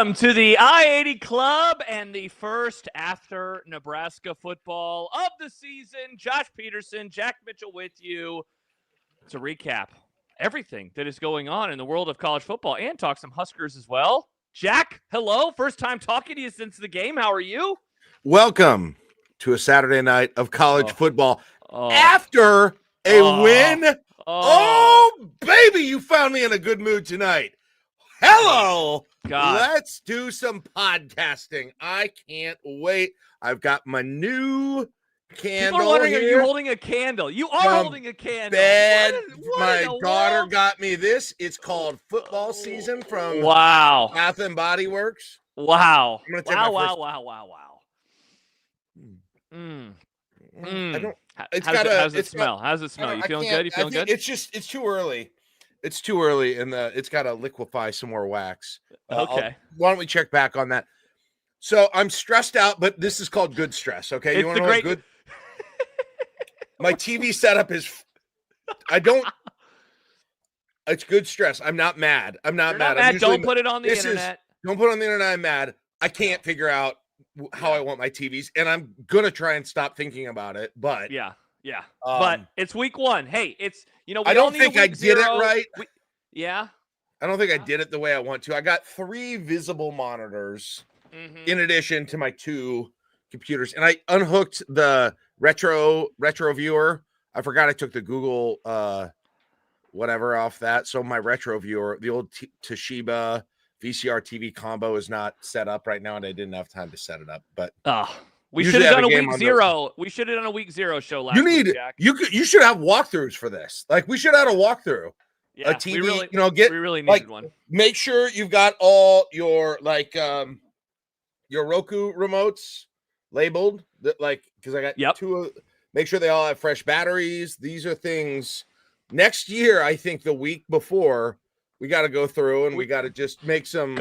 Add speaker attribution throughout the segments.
Speaker 1: Welcome to the I-80 Club and the first After Nebraska Football of the season. Josh Peterson, Jack Mitchell with you to recap everything that is going on in the world of college football and talk some Huskers as well. Jack, hello. First time talking to you since the game. How are you?
Speaker 2: Welcome to a Saturday night of college football after a win. Oh, baby, you found me in a good mood tonight. Hello.
Speaker 1: God.
Speaker 2: Let's do some podcasting. I can't wait. I've got my new candle.
Speaker 1: People are wondering,
Speaker 2: here.
Speaker 1: Are you holding a candle? You are holding a candle.
Speaker 2: My daughter got me this. It's called Football Season from Bath and Body Works.
Speaker 1: Wow.
Speaker 2: Wow.
Speaker 1: How's it smell? How's it smell? You feeling good? You feeling good?
Speaker 2: It's too early. It's too early, and it's got to liquefy some more wax.
Speaker 1: Okay.
Speaker 2: Why don't we check back on that? So I'm stressed out, but this is called good stress. Okay, you want to know what good? My TV setup is. It's good stress. I'm not mad. I'm not mad.
Speaker 1: Don't put it on the internet.
Speaker 2: Don't put it on the internet. I'm mad. I can't figure out how I want my TVs, and I'm gonna try and stop thinking about it. But
Speaker 1: yeah. But it's week one. Hey, it's
Speaker 2: I don't think I did it right.
Speaker 1: I
Speaker 2: don't think I did it the way I want to. I got 3 visible monitors in addition to my 2 computers, and I unhooked the retro viewer. I forgot I took the Google whatever off that, so my retro viewer, the old Toshiba VCR TV combo, is not set up right now, and I didn't have time to set it up. But
Speaker 1: we should have done a week 0. We should have done a week 0 show last week, Jack.
Speaker 2: You should have walkthroughs for this. Like, we should have had a walkthrough.
Speaker 1: Yeah,
Speaker 2: a TV,
Speaker 1: we really needed one.
Speaker 2: Make sure you've got all your your Roku remotes labeled because I got 2. Make sure they all have fresh batteries. These are things next year. I think the week before we got to go through and we got to just make some.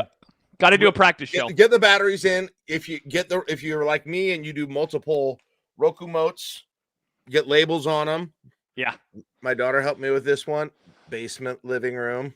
Speaker 1: Got to do a practice show.
Speaker 2: Get the batteries in. If you're like me and you do multiple Roku motes, get labels on them.
Speaker 1: Yeah.
Speaker 2: My daughter helped me with this one. Basement, living room.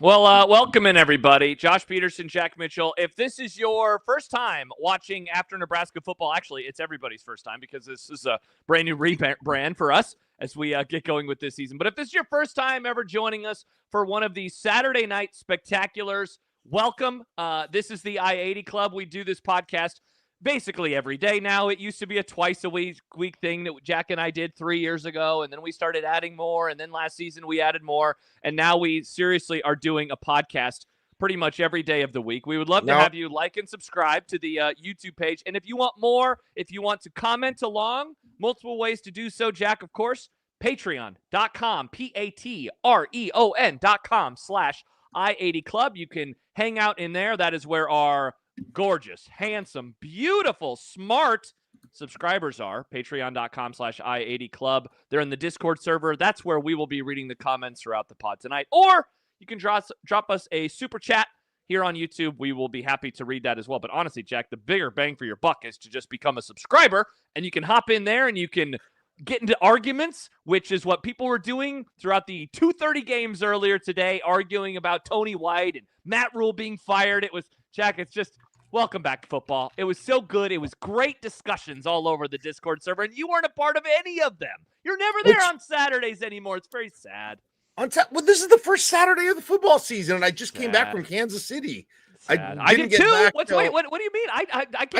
Speaker 1: Well, welcome in, everybody. Josh Peterson, Jack Mitchell. If this is your first time watching After Nebraska Football, actually, it's everybody's first time because this is a brand new rebrand for us as we get going with this season. But if this is your first time ever joining us for one of these Saturday night spectaculars, welcome. This is the I-80 Club. We do this podcast basically every day now. It used to be a twice a week thing that Jack and I did 3 years ago, and then we started adding more, and then last season we added more, and now we seriously are doing a podcast pretty much every day of the week. We would love to have you like and subscribe to the YouTube page, and if you want more, if you want to comment along, multiple ways to do so, Jack, of course, patreon.com, patreon.com/I80 Club. You can hang out in there. That is where our gorgeous, handsome, beautiful, smart subscribers are. Patreon.com/I80 Club. They're in the Discord server. That's where we will be reading the comments throughout the pod tonight. Or you can drop us a super chat here on YouTube. We will be happy to read that as well. But honestly, Jack, the bigger bang for your buck is to just become a subscriber, and you can hop in there and you can get into arguments, which is what people were doing throughout the 2:30 games earlier today, arguing about Tony White and Matt Rule being fired. It was, Jack, it's just, welcome back to football. It was so good. It was great discussions all over the Discord server, and you weren't a part of any of them. You're never there on Saturdays anymore. It's very sad.
Speaker 2: Well, this is the first Saturday of the football season, and I just came back from Kansas City.
Speaker 1: I did too. Wait, what do you mean? I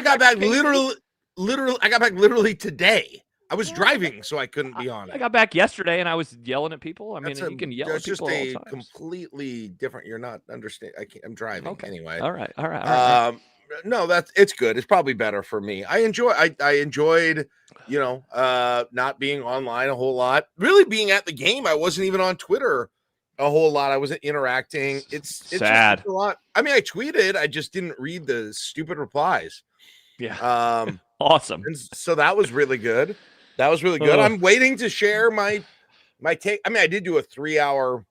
Speaker 2: got back literally. I got back literally today. I was driving, so I couldn't be on it.
Speaker 1: I got back yesterday, and I was yelling at people. I mean, you can yell at people all the time.
Speaker 2: Just a completely different. You're not understanding. I'm driving anyway.
Speaker 1: All right.
Speaker 2: No, it's good. It's probably better for me. I enjoyed, not being online a whole lot. Really being at the game. I wasn't even on Twitter a whole lot. I wasn't interacting. It's
Speaker 1: sad.
Speaker 2: Just a lot. I mean, I tweeted. I just didn't read the stupid replies.
Speaker 1: Yeah. Awesome.
Speaker 2: And so that was really good. I'm waiting to share my take. I mean, I did a 3-hour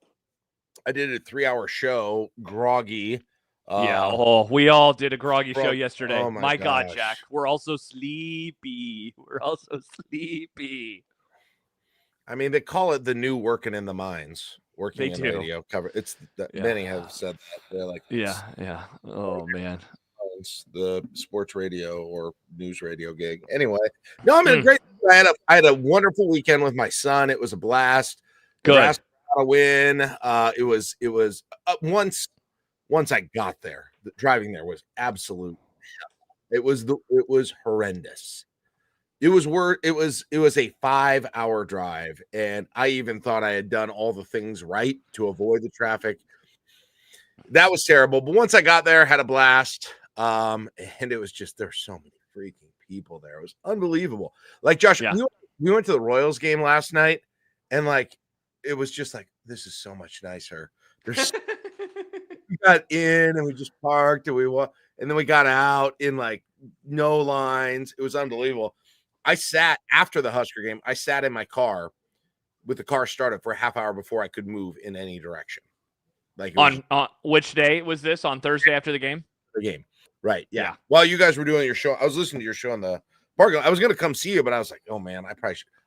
Speaker 2: show, groggy.
Speaker 1: We all did a groggy show yesterday.
Speaker 2: Oh my
Speaker 1: God, Jack. We're also sleepy.
Speaker 2: I mean, they call it the new working in the mines. working in radio cover. Many have said that. They're like,
Speaker 1: yeah. Oh man,
Speaker 2: the sports radio or news radio gig. Anyway, no, I'm in a great. I had a wonderful weekend with my son. It was a blast.
Speaker 1: Good.
Speaker 2: Nebraska got a win. It was once I got there, driving there was absolute. It was horrendous. It was a 5-hour drive, and I even thought I had done all the things right to avoid the traffic. That was terrible. But once I got there, had a blast. And it was just, there's so many freaking people there. It was unbelievable. Like, Josh, we went to the Royals game last night, and like it was just like, this is so much nicer. There's we got in and we just parked and and then we got out in like no lines. It was unbelievable. I sat after the Husker game. I sat in my car with the car started for a half hour before I could move in any direction. Like
Speaker 1: on which day was this? On Thursday after the game?
Speaker 2: The game. Right. Yeah. While you guys were doing your show, I was listening to your show on the parking lot. I was going to come see you, but I was like, oh man,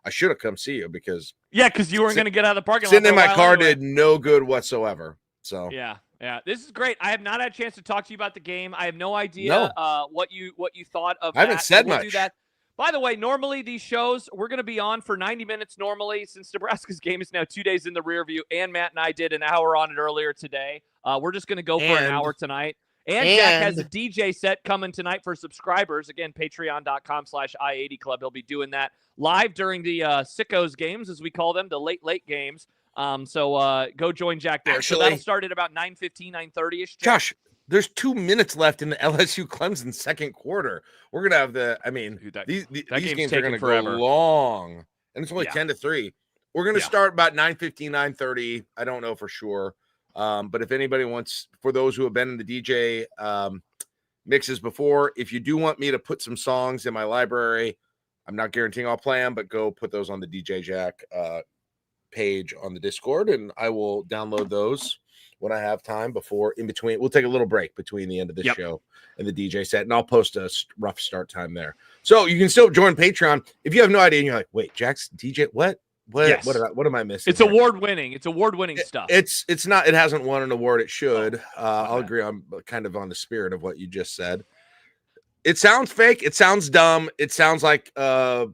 Speaker 2: I should have come see you because
Speaker 1: you weren't going to get out of the parking lot.
Speaker 2: Sitting in my car did no good whatsoever. So
Speaker 1: yeah, this is great. I have not had a chance to talk to you about the game. I have no idea what you thought of.
Speaker 2: I haven't said much.
Speaker 1: Do that. By the way, normally these shows we're going to be on for 90 minutes. Normally, since Nebraska's game is now 2 days in the rear view, and Matt and I did an hour on it earlier today. We're just going to go for an hour tonight. And Jack has a DJ set coming tonight for subscribers. Again, patreon.com/I80 Club. He'll be doing that live during the Sickos games, as we call them, the late games. So go join Jack there.
Speaker 2: Actually,
Speaker 1: so that'll start at about 9:15, 9:30-ish.
Speaker 2: Josh, there's 2 minutes left in the LSU Clemson second quarter. We're going to have these games are going to go long. And it's only 10-3. We're going to start about 9:15, 9:30. I don't know for sure. But if anybody wants, for those who have been in the DJ mixes before, if you do want me to put some songs in my library, I'm not guaranteeing I'll play them, but go put those on the DJ Jack page on the Discord, and I will download those when I have time in between. We'll take a little break between the end of this show and the DJ set, and I'll post a rough start time there. So you can still join Patreon. If you have no idea and you're like, wait, Jack's DJ, what am I missing?
Speaker 1: It's award-winning. It's award-winning stuff.
Speaker 2: It's not. It hasn't won an award. It should. I'll agree. I'm kind of on the spirit of what you just said. It sounds fake. It sounds dumb. It sounds like a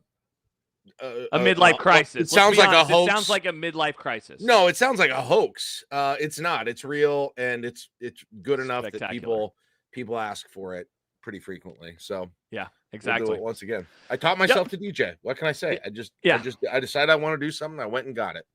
Speaker 1: midlife crisis.
Speaker 2: It sounds like a hoax.
Speaker 1: It sounds like a midlife crisis.
Speaker 2: No, it sounds like a hoax. It's not. It's real, and it's good enough that people ask for it pretty frequently. So
Speaker 1: yeah. Exactly.
Speaker 2: We'll do it once again. I taught myself to DJ. What can I say? I decided I want to do something. I went and got it.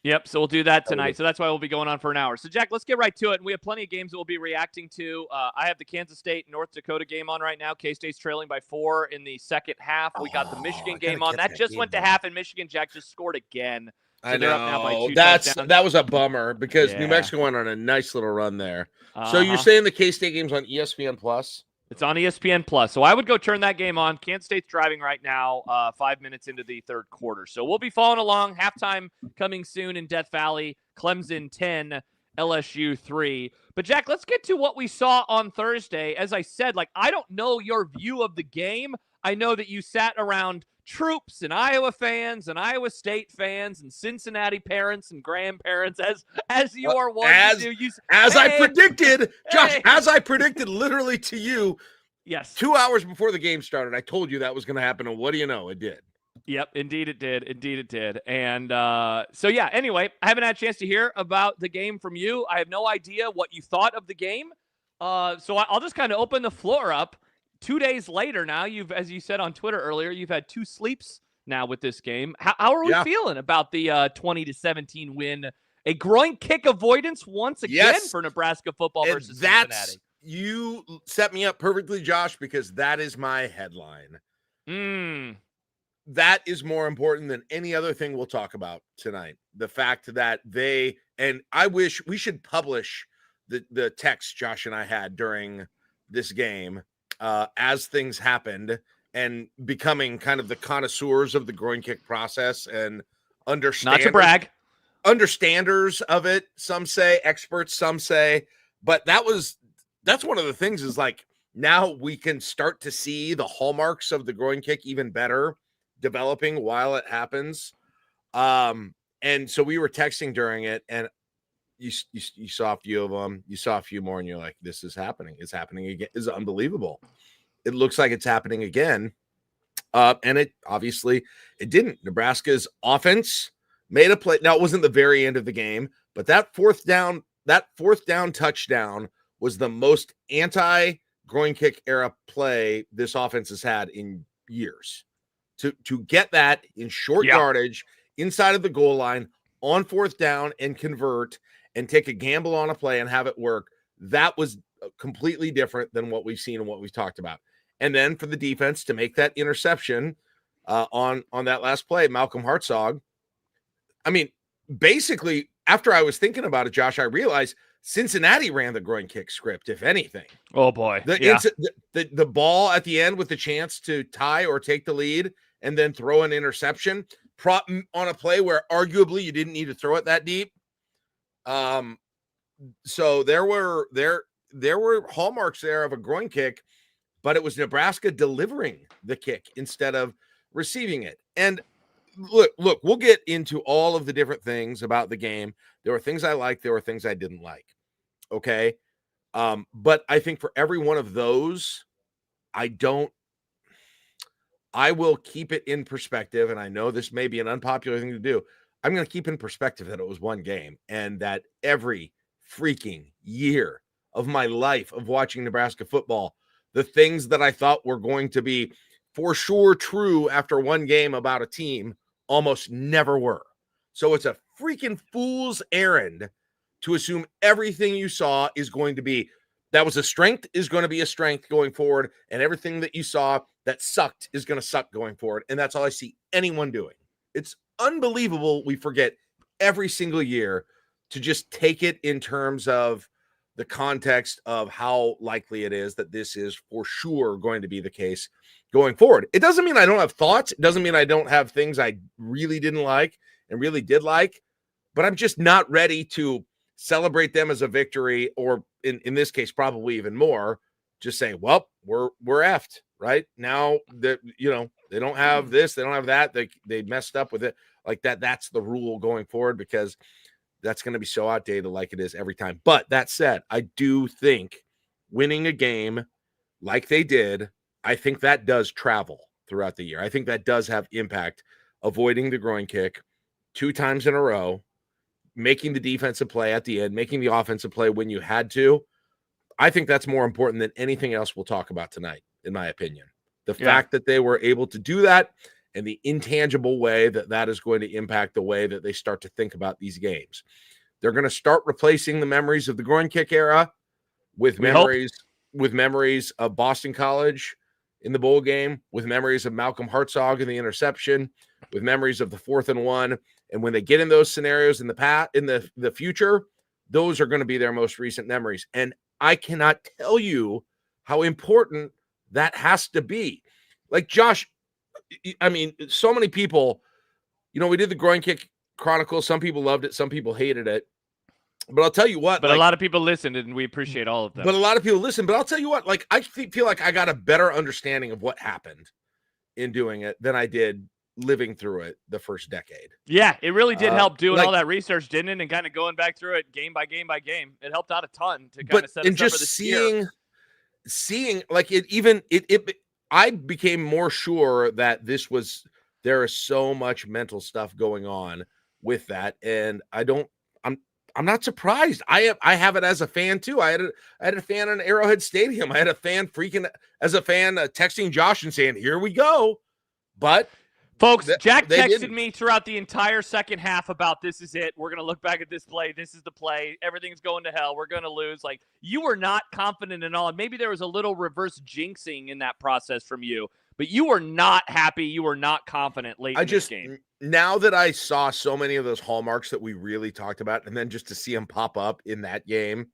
Speaker 1: Yep. So we'll do that tonight. So that's why we'll be going on for an hour. So Jack, let's get right to it. And we have plenty of games that we'll be reacting to. I have the Kansas State North Dakota game on right now. K-State's trailing by 4 in the second half. We got the Michigan game on. That just went to half, and Michigan Jack just scored again. So
Speaker 2: I know. That was a bummer because New Mexico went on a nice little run there. So you're saying the K-State game's on ESPN Plus?
Speaker 1: It's on ESPN Plus. So I would go turn that game on. Kansas State's driving right now, 5 minutes into the third quarter. So we'll be following along. Halftime coming soon in Death Valley. Clemson 10, LSU 3. But Jack, let's get to what we saw on Thursday. As I said, I don't know your view of the game. I know that you sat around troops and Iowa fans and Iowa State fans and Cincinnati parents and grandparents as you are one to do.
Speaker 2: I predicted, Josh, as I predicted literally to you.
Speaker 1: Yes.
Speaker 2: 2 hours before the game started, I told you that was going to happen, and what do you know? It did.
Speaker 1: Yep, indeed it did. And so yeah, anyway, I haven't had a chance to hear about the game from you. I have no idea what you thought of the game. So I'll just kind of open the floor up. 2 days later now, as you said on Twitter earlier, you've had 2 sleeps now with this game. How are we feeling about the 20-17 win? A groin kick avoidance once again for Nebraska football versus Cincinnati.
Speaker 2: You set me up perfectly, Josh, because that is my headline. That is more important than any other thing we'll talk about tonight. The fact that I wish we should publish the text Josh and I had during this game. As things happened and becoming kind of the connoisseurs of the groin kick process and
Speaker 1: not to brag,
Speaker 2: understanders of it. Some say experts, some say, but that's one of the things is now we can start to see the hallmarks of the groin kick even better developing while it happens. And so we were texting during it, and you saw a few of them. You saw a few more, and you're like, "This is happening. It's happening again. It's unbelievable." It looks like it's happening again, and it obviously it didn't. Nebraska's offense made a play. Now it wasn't the very end of the game, but that fourth down touchdown was the most anti-groin kick era play this offense has had in years. To get that in short yardage inside of the goal line on fourth down and convert and take a gamble on a play and have it work, that was completely different than what we've seen and what we've talked about. And then for the defense to make that interception on that last play, Malcolm Hartzog, I mean, basically, after I was thinking about it, Josh, I realized Cincinnati ran the groin kick script, if anything.
Speaker 1: Oh, boy.
Speaker 2: The ball at the end with the chance to tie or take the lead and then throw an interception on a play where arguably you didn't need to throw it that deep. So there were hallmarks there of a groin kick, but it was Nebraska delivering the kick instead of receiving it. And look, we'll get into all of the different things about the game. There were things I liked. There were things I didn't like. Okay. But I think for every one of those, I will keep it in perspective. And I know this may be an unpopular thing to do. I'm going to keep in perspective that it was one game and that every freaking year of my life of watching Nebraska football, the things that I thought were going to be for sure true after one game about a team almost never were. So it's a freaking fool's errand to assume everything you saw is going to be, that was a strength, is going to be a strength going forward, and everything that you saw that sucked is going to suck going forward. And that's all I see anyone doing. It's unbelievable we forget every single year to just take it in terms of the context of how likely it is that this is for sure going to be the case going forward. It doesn't mean I don't have thoughts. It doesn't mean I don't have things I really didn't like and really did like, but I'm just not ready to celebrate them as a victory, or in this case, probably even more, just say, well, we're effed right now that, they don't have this, they don't have that. They messed up with it like that. That's the rule going forward, because that's going to be so outdated like it is every time. But that said, I do think winning a game like they did, I think that does travel throughout the year. I think that does have impact, avoiding the groin kick 2 times in a row, making the defensive play at the end, making the offensive play when you had to. I think that's more important than anything else we'll talk about tonight, in my opinion. The fact that they were able to do that and the intangible way that is going to impact the way that they start to think about these games. They're going to start replacing the memories of the groin kick era with memories of Boston College in the bowl game, with memories of Malcolm Hartzog in the interception, with memories of the 4th and 1. And when they get in those scenarios in the future, those are going to be their most recent memories. And I cannot tell you how important that has to be. Like, Josh, I mean, so many people, we did the groin kick chronicle. Some people loved it. Some people hated it. But I'll tell you what.
Speaker 1: But a lot of people listened, and we appreciate all of them.
Speaker 2: But a lot of people listen. But I'll tell you what, I feel like I got a better understanding of what happened in doing it than I did living through it the first decade.
Speaker 1: Yeah, it really did help doing all that research, didn't it? And kind of going back through it game by game by game. It helped out a ton to kind of set us up for this year.
Speaker 2: Seeing like I became more sure that there is so much mental stuff going on with that. And I'm not surprised. I have it as a fan too. I had a fan in Arrowhead Stadium. I had a fan texting Josh and saying, "Here we go." But
Speaker 1: folks, Jack texted me throughout the entire second half about, this is it. We're going to look back at this play. This is the play. Everything's going to hell. We're going to lose. Like, you were not confident at all. And maybe there was a little reverse jinxing in that process from you, but you were not happy. You were not confident late in this game.
Speaker 2: Now that I saw so many of those hallmarks that we really talked about, and then just to see them pop up in that game,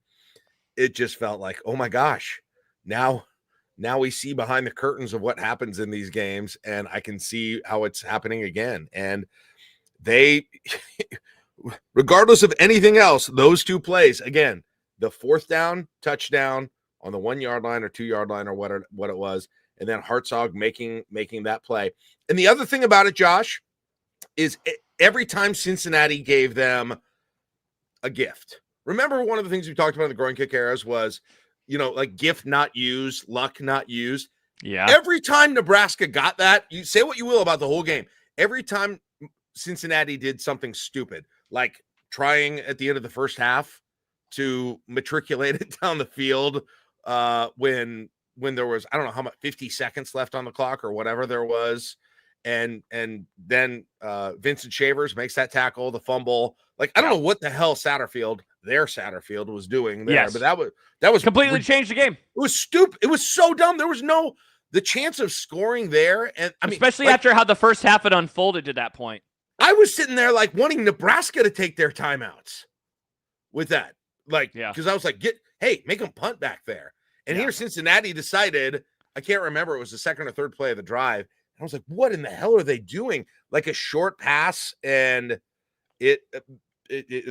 Speaker 2: it just felt like, oh my gosh, now we see behind the curtains of what happens in these games, and I can see how it's happening again. And they, regardless of anything else, those 2 plays, again, the 4th down touchdown on the 1 yard line or 2 yard line or what it was, and then Hartzog making that play. And the other thing about it, Josh, is every time Cincinnati gave them a gift, remember one of the things we talked about in the groin kick eras was, like gift not used, luck not used.
Speaker 1: Yeah.
Speaker 2: Every time Nebraska got that, you say what you will about the whole game. Every time Cincinnati did something stupid, like trying at the end of the first half to matriculate it down the field when there was, I don't know how much, 50 seconds left on the clock or whatever there was. And then Vincent Shavers makes that tackle, the fumble. Like, I don't know what the hell Satterfield was doing there,
Speaker 1: Yes.
Speaker 2: but that was
Speaker 1: completely changed the game.
Speaker 2: It was stupid. It was so dumb. There was the chance of scoring there. And I mean,
Speaker 1: especially after how the first half had unfolded to that point.
Speaker 2: I was sitting there like wanting Nebraska to take their timeouts with that. Like, because I was like, make them punt back there. And here Cincinnati decided, I can't remember, it was the second or third play of the drive. I was like, what in the hell are they doing? Like a short pass, and it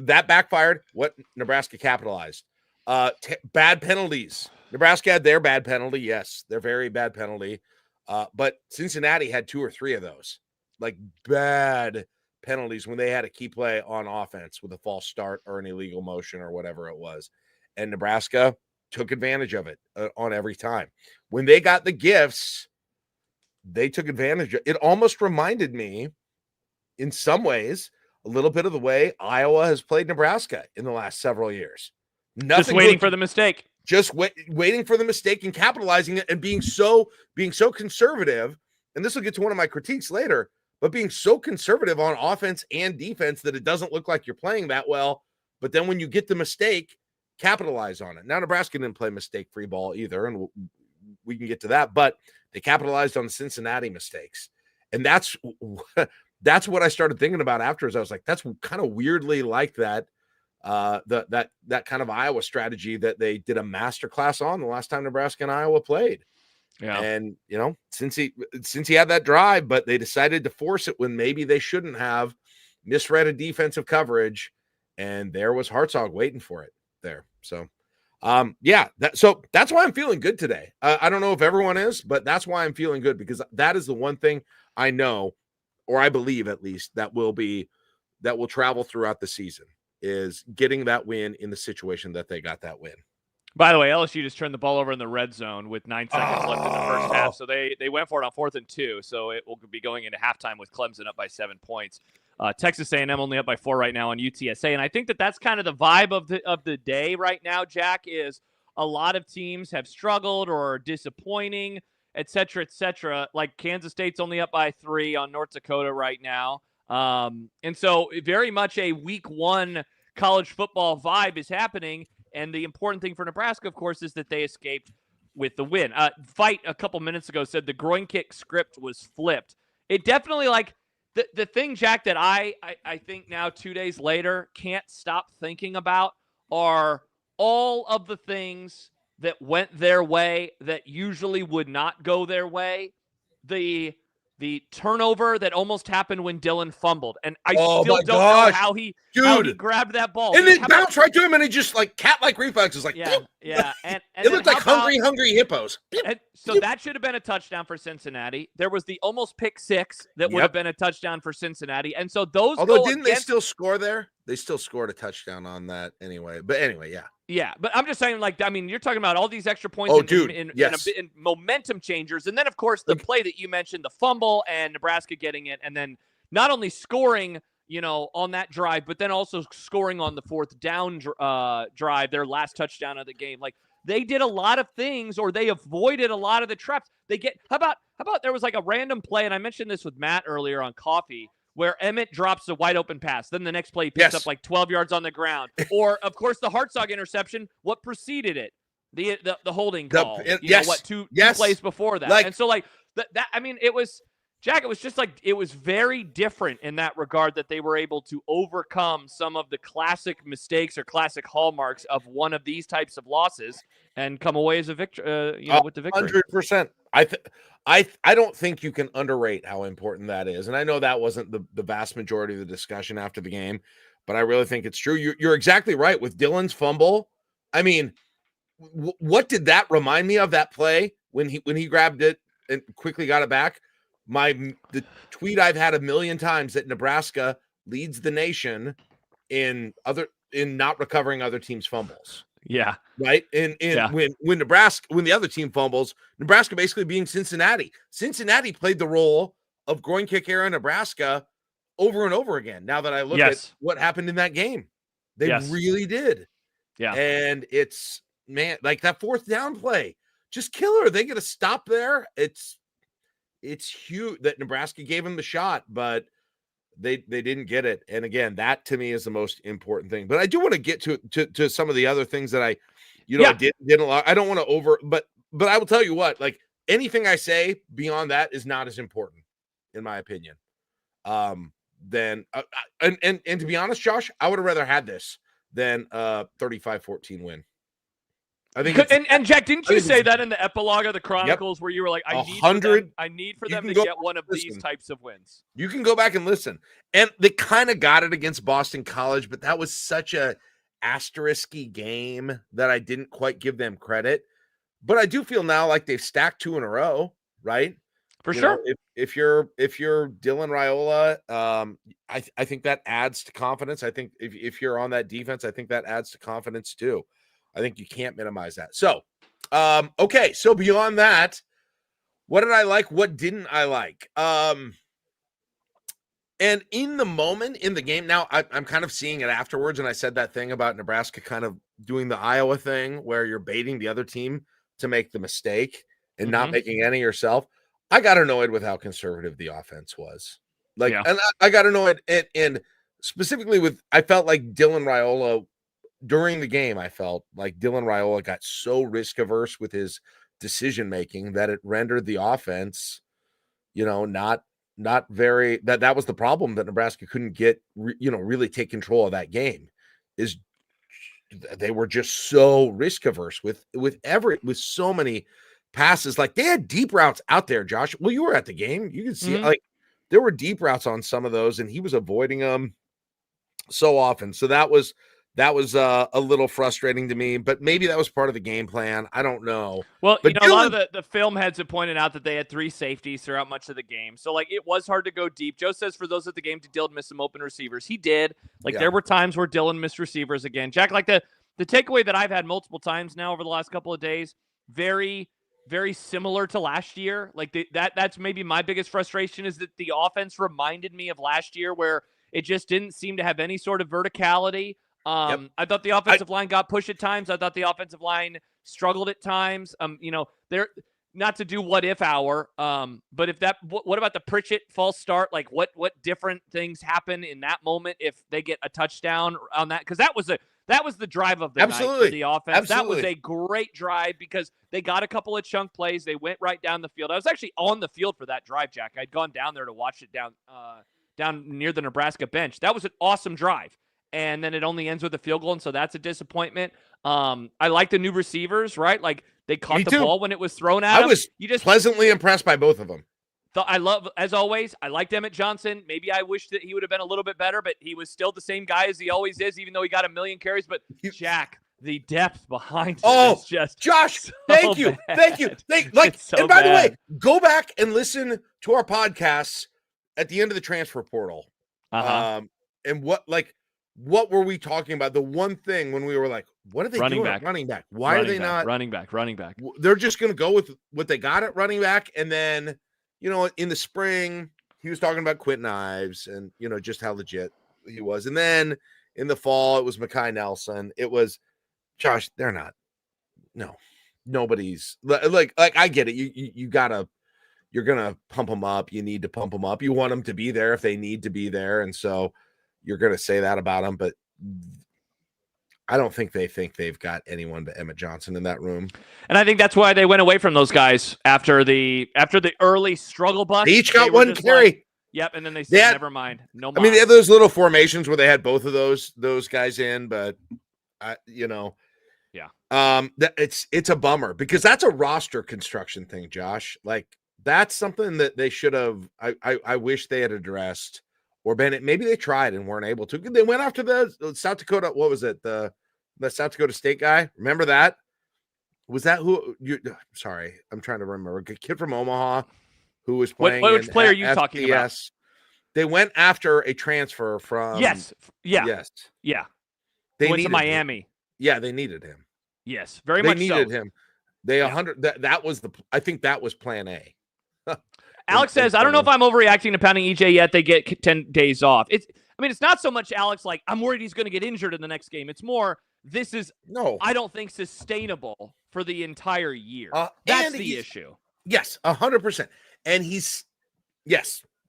Speaker 2: that backfired. What Nebraska capitalized. Bad penalties. Nebraska had their bad penalty. Yes, their very bad penalty. But Cincinnati had 2 or 3 of those, like bad penalties when they had a key play on offense with a false start or an illegal motion or whatever it was. And Nebraska took advantage of it on every time. When they got the gifts, they took advantage of it. It almost reminded me in some ways a little bit of the way Iowa has played Nebraska in the last several years.
Speaker 1: Just waiting for the mistake.
Speaker 2: Just waiting for the mistake and capitalizing it and being so conservative. And this will get to one of my critiques later, but being so conservative on offense and defense that it doesn't look like you're playing that well. But then when you get the mistake, capitalize on it. Now, Nebraska didn't play mistake-free ball either, and we can get to that, but they capitalized on the Cincinnati mistakes. And that's what I started thinking about afterwards. I was like, that's kind of weirdly like that, that kind of Iowa strategy that they did a masterclass on the last time Nebraska and Iowa played.
Speaker 1: Yeah.
Speaker 2: And, since he had that drive, but they decided to force it when maybe they shouldn't have, misread a defensive coverage, and there was Hartzog waiting for it there. So, so that's why I'm feeling good today. I don't know if everyone is, but that's why I'm feeling good, because that is the one thing I know, or I believe at least, that will travel throughout the season, is getting that win in the situation that they got that win.
Speaker 1: By the way, LSU just turned the ball over in the red zone with 9 seconds left in the first half. So they went for it on 4th and 2. So it will be going into halftime with Clemson up by 7 points. Texas A&M only up by 4 right now on UTSA. And I think that's kind of the vibe of the day right now, Jack, is a lot of teams have struggled or are disappointing, et cetera, et cetera. Like Kansas State's only up by 3 on North Dakota right now. And so very much a week 1 college football vibe is happening. And the important thing for Nebraska, of course, is that they escaped with the win. Fight a couple minutes ago said the groin kick script was flipped. It definitely, like, the thing, Jack, that I think now 2 days later can't stop thinking about are all of the things that went their way that usually would not go their way. The turnover that almost happened when Dylan fumbled. And I still don't know how he grabbed that ball.
Speaker 2: And it bounced right to him, and he just, like, cat-like reflexes, like,
Speaker 1: yeah. And
Speaker 2: it looked like hungry hippos.
Speaker 1: And so that should have been a touchdown for Cincinnati. There was the almost pick 6 that would have been a touchdown for Cincinnati. And so those
Speaker 2: they still score there? They still scored a touchdown on that anyway. But anyway, yeah.
Speaker 1: Yeah, but I'm just saying, like, I mean, you're talking about all these extra points in momentum changers. And then, of course, the play that you mentioned, the fumble and Nebraska getting it, and then not only scoring, on that drive, but then also scoring on the 4th down drive, their last touchdown of the game. Like, they did a lot of things, or they avoided a lot of the traps. How about there was like a random play, and I mentioned this with Matt earlier on Coffee, where Emmett drops a wide open pass. Then the next play he picks up like 12 yards on the ground. Or, of course, the Hartzog interception, what preceded it? The holding call. Two plays before that. And so, like, that I mean, it was, Jack, it was just like, it was very different in that regard, that they were able to overcome some of the classic mistakes or classic hallmarks of one of these types of losses and come away as a victory, with the victory.
Speaker 2: 100%. I don't think you can underrate how important that is. And I know that wasn't the vast majority of the discussion after the game, but I really think it's true. You're exactly right with Dylan's fumble. I mean, what did that remind me of, that play when he grabbed it and quickly got it back? The tweet I've had a million times, that Nebraska leads the nation in in not recovering other teams' fumbles.
Speaker 1: Yeah.
Speaker 2: Right. And when the other team fumbles, Nebraska basically being Cincinnati. Cincinnati played the role of groin kick era Nebraska over and over again. Now that I look at what happened in that game, they really did.
Speaker 1: Yeah.
Speaker 2: And it's, man, like that fourth down play, just killer. They get a stop there. It's huge that Nebraska gave them the shot, but they didn't get it. And again, that to me is the most important thing. But I do want to get to some of the other things that I didn't. I don't want to but I will tell you what, like anything I say beyond that is not as important, in my opinion. And to be honest, Josh, I would have rather had this than 35-14 win. I think
Speaker 1: and Jack, didn't you say that in the epilogue of the Chronicles where you were like, I need for them to get one of these types of wins?
Speaker 2: You can go back and listen. And they kind of got it against Boston College, but that was such a asterisky game that I didn't quite give them credit. But I do feel now like they've stacked 2 in a row, right?
Speaker 1: For sure.
Speaker 2: If you're Dylan Raiola, I think that adds to confidence. I think if you're on that defense, I think that adds to confidence too. I think you can't minimize that. So, okay. So beyond that, what did I like? What didn't I like? And in the moment in the game, now I'm kind of seeing it afterwards. And I said that thing about Nebraska kind of doing the Iowa thing where you're baiting the other team to make the mistake and not making any yourself. I got annoyed with how conservative the offense was. And I got annoyed and specifically I felt like Dylan Raiola during the game. I felt like Dylan Raiola got so risk averse with his decision making that it rendered the offense, not very. That was the problem, that Nebraska couldn't get really take control of that game. Is they were just so risk averse with so many passes. Like they had deep routes out there, Josh. Well, you were at the game. You can see like there were deep routes on some of those, and he was avoiding them so often. So that was a little frustrating to me, but maybe that was part of the game plan. I don't know.
Speaker 1: Well, but a lot of the film heads have pointed out that they had 3 safeties throughout much of the game. So, like, it was hard to go deep. Joe says for those at the game, did Dylan miss some open receivers? He did. There were times where Dylan missed receivers again. Jack, like the takeaway that I've had multiple times now over the last couple of days, very, very similar to last year. Like, that's maybe my biggest frustration is that the offense reminded me of last year where it just didn't seem to have any sort of verticality. I thought the offensive line got pushed at times. I thought the offensive line struggled at times. They're not to do what if hour. But if what about the Pritchett false start? Like what different things happen in that moment if they get a touchdown on that? Because that was the drive of the night for the offense. Absolutely. That was a great drive because they got a couple of chunk plays. They went right down the field. I was actually on the field for that drive, Jack. I'd gone down there to watch it down near the Nebraska bench. That was an awesome drive. And then it only ends with a field goal, and so that's a disappointment. I like the new receivers, right? Like they caught the ball when it was thrown at them.
Speaker 2: I was pleasantly impressed by both of them.
Speaker 1: As always, I liked Emmett Johnson. Maybe I wish that he would have been a little bit better, but he was still the same guy as he always is, even though he got a million carries. But Jack, the depth behind him is just
Speaker 2: Josh,
Speaker 1: so
Speaker 2: thank you.
Speaker 1: So
Speaker 2: and by the way, go back and listen to our podcasts at the end of the transfer portal. And what were we talking about? The one thing when we were like, what are they doing at running back? Why are they not
Speaker 1: running back?
Speaker 2: They're just going to go with what they got at running back. And then, in the spring, he was talking about Quentin Ives and, just how legit he was. And then in the fall, it was Mekhi Nelson. It was Josh. They're not. No, nobody's like I get it. You're going to pump them up. You need to pump them up. You want them to be there if they need to be there. And so you're going to say that about them, but I don't think they think they've got anyone but Emmett Johnson in that room.
Speaker 1: And I think that's why they went away from those guys after the early struggle bus.
Speaker 2: They each got one carry.
Speaker 1: Yep, and then they said, never mind. No,
Speaker 2: I mean, they had those little formations where they had both of those guys in, but it's a bummer because that's a roster construction thing, Josh. Like that's something that they should have. I wish they had addressed. Or Bennett, maybe they tried and weren't able to. They went after the South Dakota. What was it? The South Dakota State guy. Remember that? Was that who? Sorry, I'm trying to remember. A kid from Omaha who was playing.
Speaker 1: Which player are you talking about?
Speaker 2: They went after a transfer from.
Speaker 1: Yes. Yeah.
Speaker 2: Yes.
Speaker 1: Yeah.
Speaker 2: They
Speaker 1: went to
Speaker 2: needed
Speaker 1: Miami.
Speaker 2: him. Yeah, they needed him.
Speaker 1: Yes, very
Speaker 2: They
Speaker 1: much
Speaker 2: needed
Speaker 1: so.
Speaker 2: him. They 100. That was I think that was plan A.
Speaker 1: Alex says, I don't know if I'm overreacting to pounding EJ yet. They get 10 days off. It's not so much, Alex, like I'm worried he's going to get injured in the next game. It's more, I don't think sustainable for the entire year. That's the issue.
Speaker 2: Yes, 100%. And yes,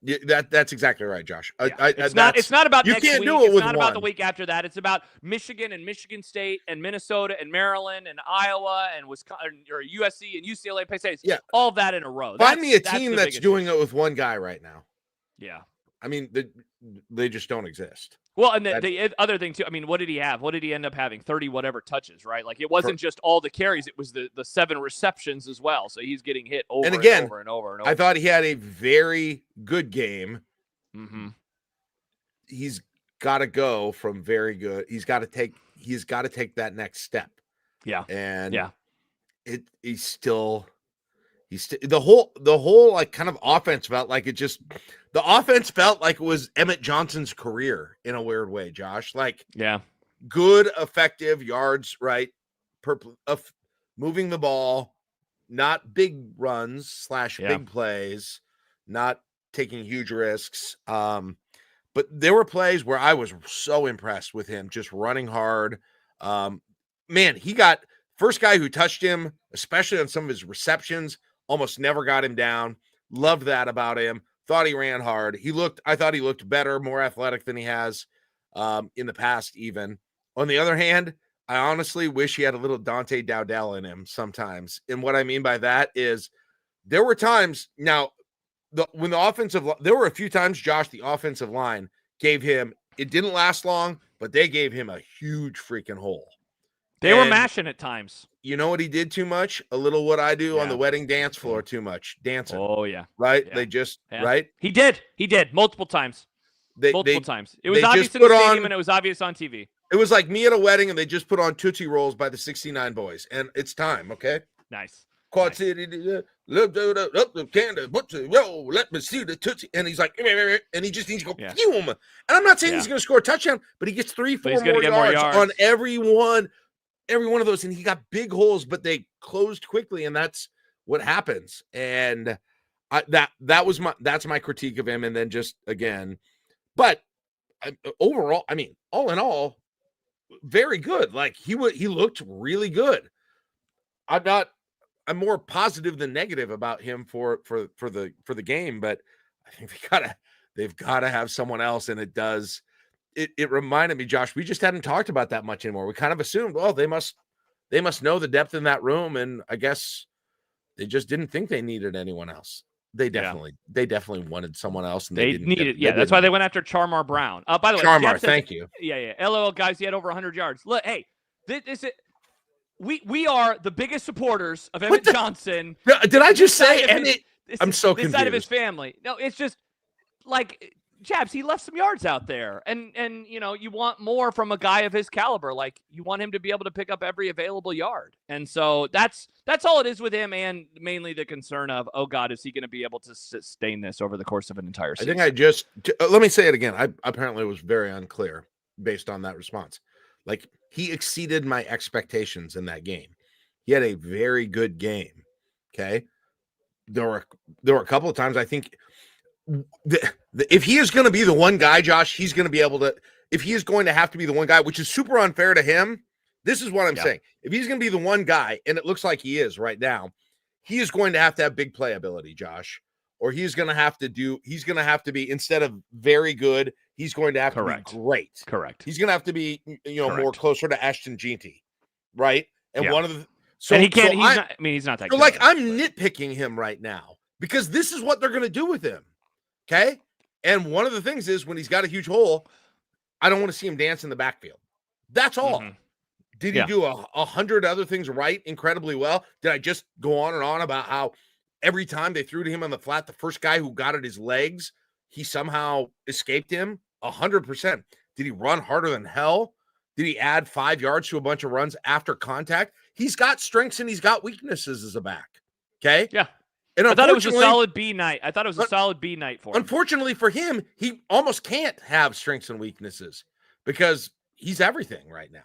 Speaker 2: that's exactly right, Josh.
Speaker 1: It's not about
Speaker 2: you
Speaker 1: next
Speaker 2: can't
Speaker 1: week.
Speaker 2: do it
Speaker 1: it's
Speaker 2: with
Speaker 1: not
Speaker 2: one.
Speaker 1: about the week after that. It's about Michigan and Michigan State and Minnesota and Maryland and Iowa and Wisconsin or USC and UCLA. Penn State.
Speaker 2: Yeah,
Speaker 1: all that in a row.
Speaker 2: Find me a team that's doing it with one guy right now.
Speaker 1: Yeah,
Speaker 2: I mean they just don't exist.
Speaker 1: Well, and the other thing too, I mean, what did he have? What did he end up having? 30 whatever touches, right? Like it wasn't just all the carries, it was the 7 receptions as well. So he's getting hit over and over and over and over.
Speaker 2: I thought he had a very good game.
Speaker 1: Mm-hmm.
Speaker 2: He's got to go from very good. He's got to take that next step.
Speaker 1: Yeah.
Speaker 2: And he's still the whole like kind of offense felt like the offense felt like it was Emmett Johnson's career in a weird way, Josh. Like, good, effective yards, right? Moving the ball, not big runs / big plays, not taking huge risks. But there were plays where I was so impressed with him just running hard. Man, he got first guy who touched him, especially on some of his receptions, almost never got him down. Loved that about him. Thought he ran hard. I thought he looked better, more athletic than he has in the past even. On the other hand, I honestly wish he had a little Dante Dowdell in him sometimes. And what I mean by that is there were times now when the offensive there were a few times, Josh, the offensive line gave him, it didn't last long, but they gave him a huge freaking hole.
Speaker 1: They were mashing at times.
Speaker 2: You know what he did too much? A little what I do on the wedding dance floor too much. Dancing.
Speaker 1: Oh, yeah.
Speaker 2: Right?
Speaker 1: Yeah.
Speaker 2: They just, right?
Speaker 1: He did. Multiple times. Multiple times. It was obvious in the stadium and it was obvious on TV.
Speaker 2: It was like me at a wedding and they just put on Tootsie Rolls by the 69 Boys. And it's time, okay?
Speaker 1: Nice.
Speaker 2: Quad City, let me see the Tootsie. And he's like, and he just needs to go, and I'm not saying he's going to score a touchdown, but he gets 3-4 more yards on every one of those. And he got big holes, but they closed quickly. And that's what happens. And that's my critique of him. And then just again, but overall, I mean, all in all, very good. Like he looked really good. I'm more positive than negative about him for the game, but I think they've got to have someone else. And it reminded me, Josh, we just hadn't talked about that much anymore. We kind of assumed, well, they must know the depth in that room. And I guess they just didn't think they needed anyone else. They definitely wanted someone else. And they needed.
Speaker 1: That's why they went after Charmar Brown. By the way,
Speaker 2: Charmar, thank you.
Speaker 1: Yeah. LOL guys, he had over 100 yards. Look, hey, we are the biggest supporters of Emmett Johnson.
Speaker 2: Did I just say? I'm so confused.
Speaker 1: This side of his family. No, it's just like Jabs. He left some yards out there, and you want more from a guy of his caliber. Like you want him to be able to pick up every available yard, and so that's all it is with him, and mainly the concern of, oh God, is he going to be able to sustain this over the course of an entire season?
Speaker 2: I think let me say it again. I apparently was very unclear based on that response. Like he exceeded my expectations in that game. He had a very good game. Okay. There were a couple of times I think if he is going to be the one guy, Josh, he's going to be able to, if he is going to have to be the one guy, which is super unfair to him. This is what I'm saying. If he's going to be the one guy, and it looks like he is right now, he is going to have big playability, Josh, or he's going to have to be, instead of very good, he's going to have to be great.
Speaker 1: Correct.
Speaker 2: He's going to have to be, more closer to Ashton Jeanty, right? And one of the
Speaker 1: and he can't. He's not that.
Speaker 2: So good, I'm nitpicking him right now because this is what they're going to do with him. Okay, and one of the things is when he's got a huge hole, I don't want to see him dance in the backfield. That's all. Mm-hmm. Did he do 100 other things right incredibly well? Did I just go on and on about how every time they threw to him on the flat, the first guy who got at his legs, he somehow escaped him? 100%. Did he run harder than hell? Did he add 5 yards to a bunch of runs after contact? He's got strengths and he's got weaknesses as a back. Okay?
Speaker 1: Yeah.
Speaker 2: And
Speaker 1: I thought it was a solid B night. For him.
Speaker 2: Unfortunately for him, he almost can't have strengths and weaknesses because he's everything right now.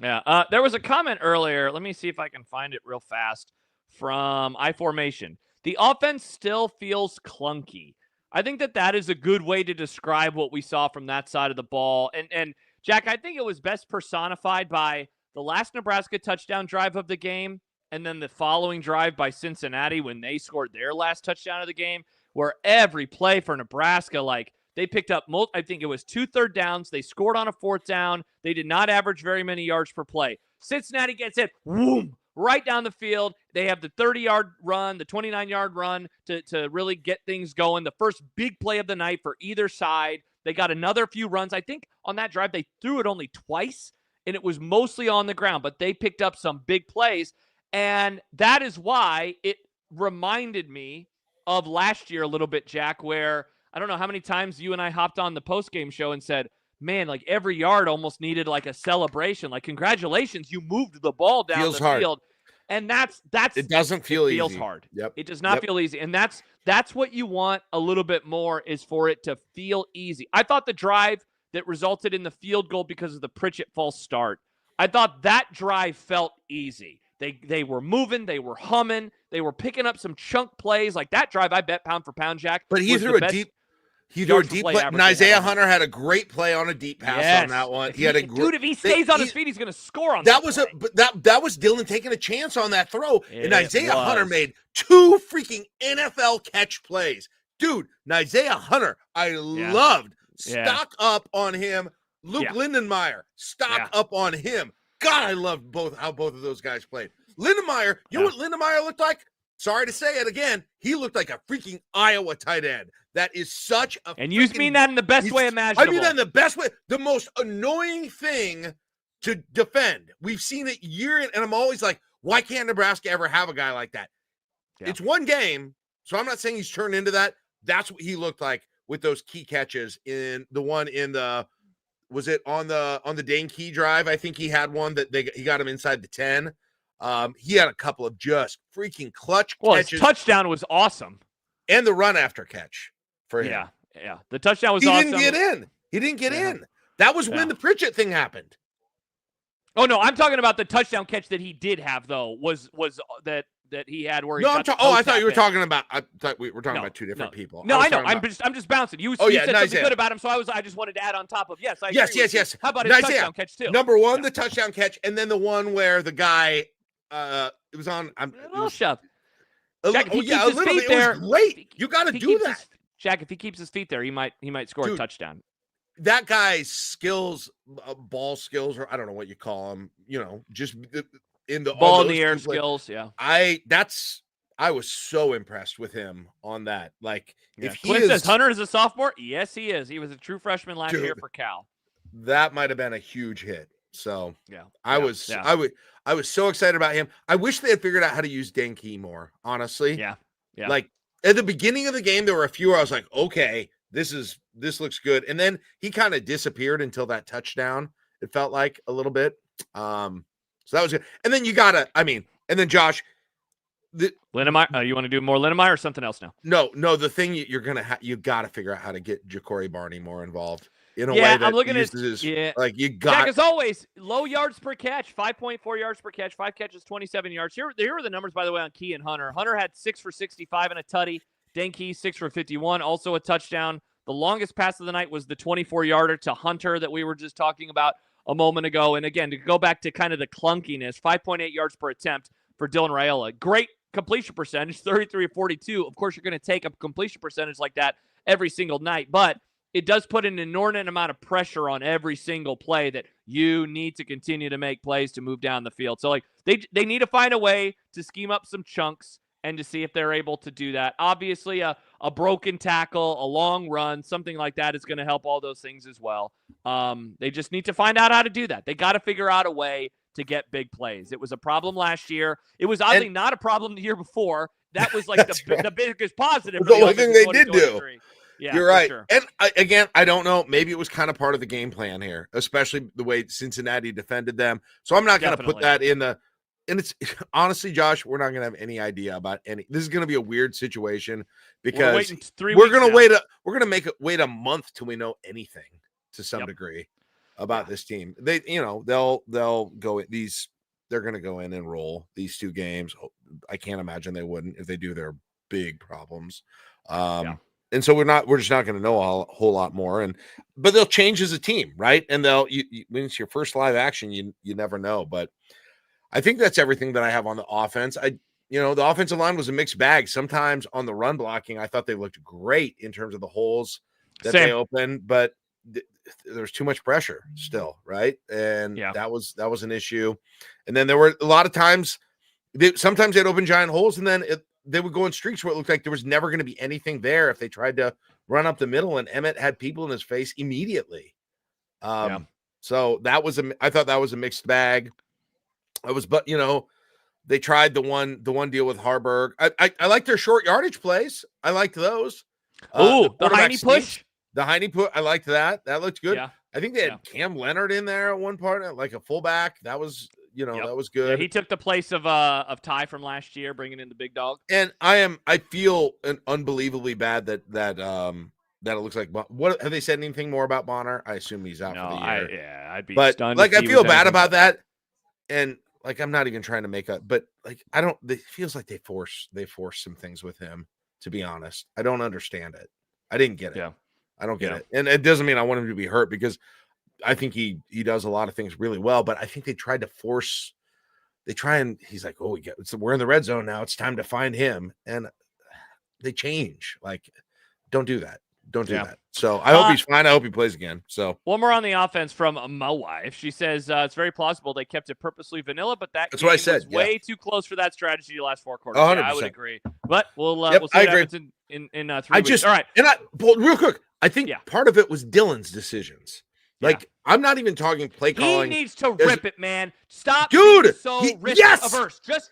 Speaker 1: Yeah. There was a comment earlier. Let me see if I can find it real fast from iFormation. The offense still feels clunky. I think that is a good way to describe what we saw from that side of the ball. And Jack, I think it was best personified by the last Nebraska touchdown drive of the game and then the following drive by Cincinnati when they scored their last touchdown of the game, where every play for Nebraska, like, they picked up, I think it was 2 third downs. They scored on a 4th down. They did not average very many yards per play. Cincinnati gets it, whoom, right down the field. They have the 30-yard run, the 29-yard run to really get things going. The first big play of the night for either side. They got another few runs. I think on that drive, they threw it only twice, and it was mostly on the ground, but they picked up some big plays. And that is why it reminded me of last year a little bit, Jack, where I don't know how many times you and I hopped on the postgame show and said, man, like every yard almost needed like a celebration. Like, congratulations, you moved the ball down the field. And that's
Speaker 2: it doesn't feel easy.
Speaker 1: It feels hard.
Speaker 2: Yep.
Speaker 1: It does not feel easy. And that's what you want a little bit more, is for it to feel easy. I thought the drive that resulted in the field goal because of the Pritchett false start, I thought that drive felt easy. They were moving, they were humming, they were picking up some chunk plays. Like that drive, I bet pound for pound, Jack.
Speaker 2: But he threw a deep play. And Isaiah Hunter had a great play on a deep pass on that one. He had a
Speaker 1: dude. If he stays on his feet, he's going to score on
Speaker 2: that. That was Dylan taking a chance on that throw, and Isaiah Hunter made 2 freaking NFL catch plays, dude. Isaiah Hunter, I loved. Stock up on him. Luke Lindenmeyer, stock up on him. God, I loved how both of those guys played. Lindenmeyer, you know what Lindenmeyer looked like? Sorry to say it again. He looked like a freaking Iowa tight end. That is such a
Speaker 1: And you mean that in the best way imaginable.
Speaker 2: I mean that in the best way. The most annoying thing to defend. We've seen it year in, and I'm always like, why can't Nebraska ever have a guy like that? Yeah. It's one game, so I'm not saying he's turned into that. That's what he looked like with those key catches in the one in the – was it on the Dane Key drive? I think he had one that he got him inside the 10. He had a couple of just freaking clutch catches.
Speaker 1: His touchdown was awesome.
Speaker 2: And the run after catch for him.
Speaker 1: Yeah. The touchdown was awesome.
Speaker 2: He didn't get in. That was when the Pritchett thing happened.
Speaker 1: Oh, no, I'm talking about the touchdown catch that he did have, though, was that he had where he
Speaker 2: I thought you were talking about. I thought we were talking about two different people.
Speaker 1: No, I know. I'm just bouncing. You said something good about him, so I just wanted to add on top of. Yes. How about his touchdown catch too?
Speaker 2: Number one, the touchdown catch, and then the one where the guy, it was on.
Speaker 1: Shove. Jack, if he keeps his feet there,
Speaker 2: it was great. You got to do that,
Speaker 1: Jack. If he keeps his feet there, he might score a touchdown.
Speaker 2: That guy's skills, ball skills, or I don't know what you call them. Just. In the
Speaker 1: ball in the air skills,
Speaker 2: I was so impressed with him on that. Like, if he
Speaker 1: says Hunter is a sophomore, yes, he is. He was a true freshman last year for Cal.
Speaker 2: That might have been a huge hit. So I was so excited about him. I wish they had figured out how to use Dane Key more. Honestly,
Speaker 1: yeah.
Speaker 2: Like at the beginning of the game, there were a few where I was like, okay, this looks good, and then he kind of disappeared until that touchdown. It felt like a little bit. So that was good. And then and then Josh.
Speaker 1: Lindenmeyer, you want to do more Lindenmeyer or something else now?
Speaker 2: No, the thing you got to figure out how to get Ja'Cory Barney more involved in a way that
Speaker 1: I'm looking
Speaker 2: at like you got.
Speaker 1: Jack, as always, low yards per catch, 5.4 yards per catch, 5 catches, 27 yards. Here are the numbers, by the way, on Key and Hunter. Hunter had 6 for 65 and a tutty. Dane Key 6 for 51, also a touchdown. The longest pass of the night was the 24-yarder to Hunter that we were just talking about a moment ago. And again, to go back to kind of the clunkiness, 5.8 yards per attempt for Dylan Raiola. Great completion percentage, 33-42. Of course, you're going to take a completion percentage like that every single night, but it does put an inordinate amount of pressure on every single play that you need to continue to make plays to move down the field. So, like, they need to find a way to scheme up some chunks and to see if they're able to do that. Obviously, a broken tackle, a long run, something like that is going to help all those things as well. They just need to find out how to do that. They got to figure out a way to get big plays. It was a problem last year. It was oddly not a problem the year before. That was like the biggest positive.
Speaker 2: The only thing they did do.
Speaker 1: Yeah,
Speaker 2: you're right.
Speaker 1: Sure.
Speaker 2: And again, I don't know. Maybe it was kind of part of the game plan here, especially the way Cincinnati defended them. So I'm not going to put that in the. And it's honestly, Josh, we're not going to have any idea about any. This is going to be a weird situation because we're going to wait a month till we know anything to some degree. about this team. They, they'll go these. They're going to go in and roll these 2 games. I can't imagine they wouldn't. If they do, they're big problems. And so we're just not going to know a whole lot more. But they'll change as a team, right? And when it's your first live action, you never know. But I think that's everything that I have on the offense. The offensive line was a mixed bag. Sometimes on the run blocking, I thought they looked great in terms of the holes that they opened, but there's too much pressure still, right? And that was an issue. And then there were a lot of times sometimes they'd open giant holes, and then they would go in streaks where it looked like there was never going to be anything there if they tried to run up the middle, and Emmett had people in his face immediately. So I thought that was a mixed bag. They tried the one deal with Harburg. I like their short yardage plays. I liked those.
Speaker 1: The Heine push.
Speaker 2: The Heine push. I liked that. That looked good.
Speaker 1: Yeah.
Speaker 2: I think they had Cam Leonard in there at one part, like a fullback. That was, that was good.
Speaker 1: Yeah, he took the place of Ty from last year, bringing in the big dog.
Speaker 2: And I feel unbelievably bad that it looks like. What have they said anything more about Bonner? I assume he's out for the year.
Speaker 1: I'd be
Speaker 2: stunned. Like, I feel bad about that, and like I'm not even trying to make up, but like it feels like they force some things with him. To be honest, I don't understand it. I didn't get it.
Speaker 1: Yeah.
Speaker 2: I don't get it. And it doesn't mean I want him to be hurt, because I think he does a lot of things really well, but I think they tried to force. He's like, oh, we're in the red zone now. It's time to find him. And they change. Like, don't do that. Don't do that. So I hope he's fine. I hope he plays again. So
Speaker 1: one more on the offense from my wife. She says it's very plausible they kept it purposely vanilla, but that's what I said. Was way too close for that strategy the last 4 quarters. Yeah, I would agree. But we'll see what happens in 3 weeks. All right.
Speaker 2: And real quick, I think part of it was Dylan's decisions. Like, I'm not even talking play calling.
Speaker 1: He needs to rip it, man. Stop
Speaker 2: being
Speaker 1: so risk averse. Just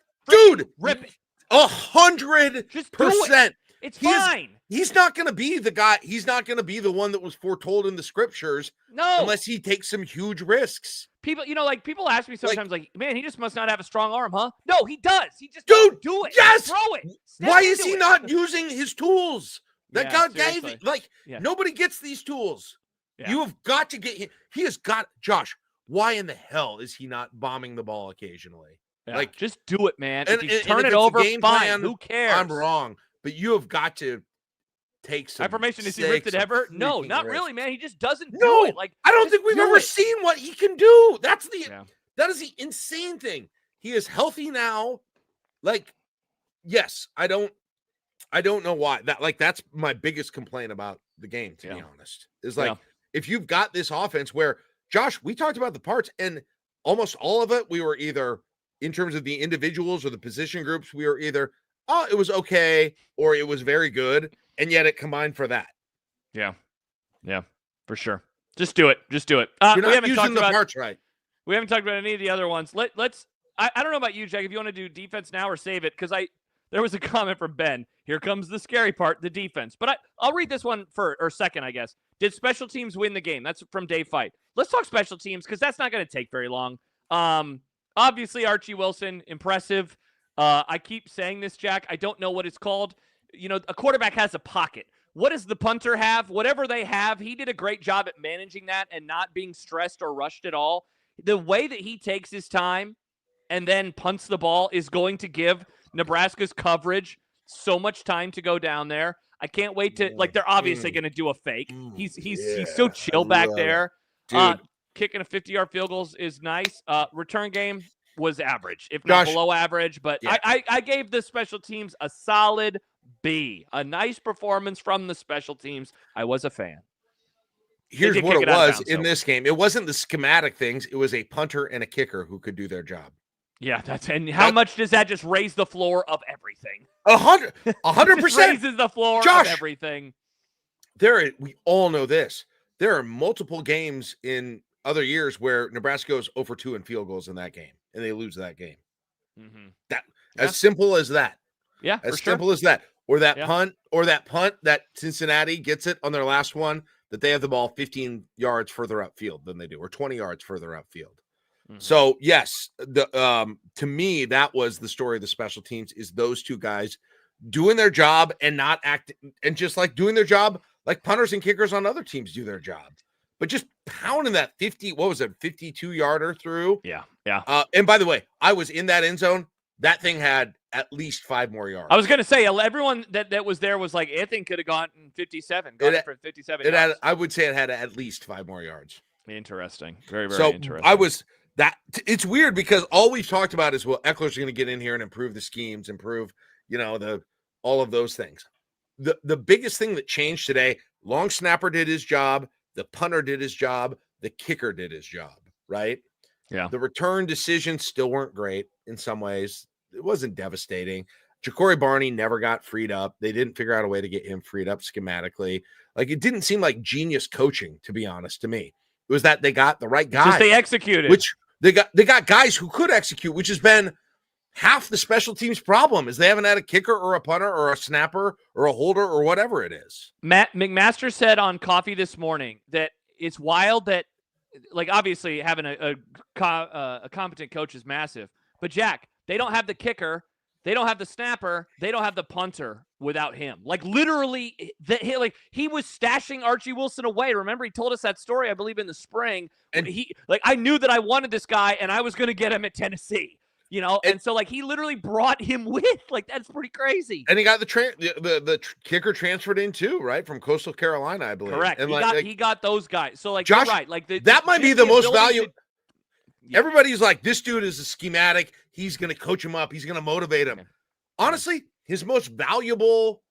Speaker 1: rip it.
Speaker 2: 100%.
Speaker 1: It's fine.
Speaker 2: He's not going to be the guy. He's not going to be the one that was foretold in the scriptures.
Speaker 1: No.
Speaker 2: Unless he takes some huge risks.
Speaker 1: People, people ask me sometimes, man, he just must not have a strong arm, huh? No, he does. He just
Speaker 2: do
Speaker 1: it.
Speaker 2: Yes.
Speaker 1: Throw it.
Speaker 2: Why is he not using his tools? That God gave it. Nobody gets these tools. Yeah. You have got to get him. He has got Josh. Why in the hell is he not bombing the ball occasionally?
Speaker 1: Yeah. Just do it, man. If you turn it over, fine. Plan, who cares?
Speaker 2: I'm wrong, but you have got to take some
Speaker 1: information. Is he ripped it ever? No, not really, man. He just doesn't do it. Like,
Speaker 2: I don't think we've ever seen what he can do. That is the insane thing. He is healthy now. Like, yes, I don't know why. That's my biggest complaint about the game, to be honest. Is if you've got this offense where, Josh, we talked about the parts, and almost all of it, we were either, in terms of the individuals or the position groups, we were either, oh, it was okay, or it was very good, and yet it combined for that.
Speaker 1: Yeah, for sure. Just do it.
Speaker 2: You're not using the parts right.
Speaker 1: We haven't talked about any of the other ones. Let's. I don't know about you, Jack, if you want to do defense now or save it, because there was a comment from Ben. Here comes the scary part, the defense. But I'll read this one second, I guess. Did special teams win the game? That's from Dave Fight. Let's talk special teams, because that's not going to take very long. Obviously, Archie Wilson, impressive. I keep saying this, Jack. I don't know what it's called. A quarterback has a pocket. What does the punter have? Whatever they have, he did a great job at managing that and not being stressed or rushed at all. The way that he takes his time and then punts the ball is going to give Nebraska's coverage so much time to go down there. I can't wait to they're obviously going to do a fake. He's so chill back there. Kicking a 50-yard field goal is nice. Return game was average, if not below average. But I gave the special teams a solid B. A nice performance from the special teams. I was a fan.
Speaker 2: Here's what it was in this game. It wasn't the schematic things. It was a punter and a kicker who could do their job.
Speaker 1: Yeah, how much does that just raise the floor of everything?
Speaker 2: 100%.
Speaker 1: Raises the floor of everything.
Speaker 2: We all know this. There are multiple games in other years where Nebraska goes 0-for-2 in field goals in that game, and they lose that game. Mm-hmm. As simple as that.
Speaker 1: Yeah,
Speaker 2: as simple as that. Or that punt that Cincinnati gets it on their last one, that they have the ball 15 yards further upfield than they do, or 20 yards further upfield. Mm-hmm. So yes, to me, that was the story of the special teams, is those two guys doing their job and not acting, and just doing their job like punters and kickers on other teams do their job. but just pounding that 52-yarder through.
Speaker 1: Yeah.
Speaker 2: And by the way, I was in that end zone. That thing had at least 5 more yards.
Speaker 1: I was going to say, everyone that was there was like, it thing could have gone 57. Got it for 57 yards.
Speaker 2: I would say it had at least 5 more yards.
Speaker 1: Interesting. Very, very interesting.
Speaker 2: It's weird because all we've talked about is, well, Eckler's going to get in here and improve the schemes, improve, all of those things. The biggest thing that changed today, long snapper did his job, the punter did his job, the kicker did his job, right?
Speaker 1: Yeah.
Speaker 2: The return decisions still weren't great in some ways. It wasn't devastating. Ja'Cory Barney never got freed up. They didn't figure out a way to get him freed up schematically. Like, it didn't seem like genius coaching, to be honest, to me. It was that they got the right guy.
Speaker 1: Just they executed.
Speaker 2: Which they got guys who could execute, which has been half the special teams problem, is they haven't had a kicker or a punter or a snapper or a holder or whatever it is.
Speaker 1: Matt McMaster said on Coffee this morning that it's wild that, like, obviously having a competent coach is massive. But, Jack, they don't have the kicker. They don't have the snapper. They don't have the punter without him. Like, literally, he was stashing Archie Wilson away. Remember, he told us that story, I believe, in the spring. And I knew that I wanted this guy, and I was going to get him at Tennessee. And so, like, he literally brought him with. Like, that's pretty crazy.
Speaker 2: And he got the kicker transferred in too, right, from Coastal Carolina, I believe.
Speaker 1: Correct.
Speaker 2: And
Speaker 1: he got those guys. So, like,
Speaker 2: Josh,
Speaker 1: you're right. Like,
Speaker 2: that might be the most valuable.
Speaker 1: Yeah.
Speaker 2: Everybody's like, this dude is a schematic. He's going to coach him up. He's going to motivate him. Honestly, his most valuable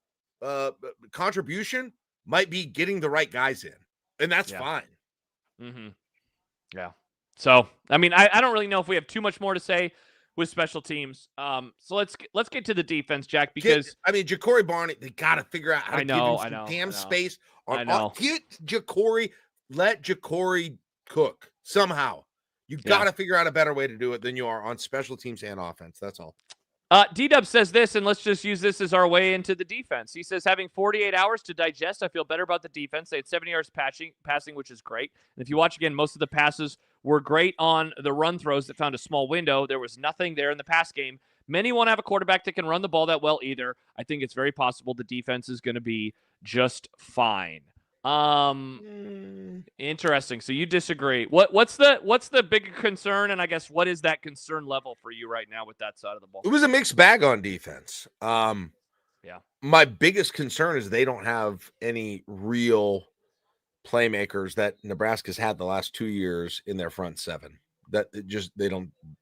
Speaker 2: contribution might be getting the right guys in, and that's fine.
Speaker 1: Mm-hmm. Yeah. So, I mean, I don't really know if we have too much more to say with special teams. So let's get to the defense, Jack, because
Speaker 2: Ja'Cory Barney, they got to figure out how to give him some damn space. Get Ja'Cory, let Ja'Cory cook somehow. You got to figure out a better way to do it than you are on special teams and offense. That's all.
Speaker 1: D-Dub says this, and let's just use this as our way into the defense. He says, having 48 hours to digest, I feel better about the defense. They had 70 yards passing, which is great. And if you watch again, most of the passes were great on the run throws that found a small window. There was nothing there in the pass game. Many won't have a quarterback that can run the ball that well either. I think it's very possible the defense is going to be just fine. Interesting. So you disagree. What's the bigger concern, and I guess what is that concern level for you right now with that side of the ball?
Speaker 2: It was a mixed bag on defense. My biggest concern is they don't have any real playmakers that Nebraska's had the last 2 years in their front seven. They're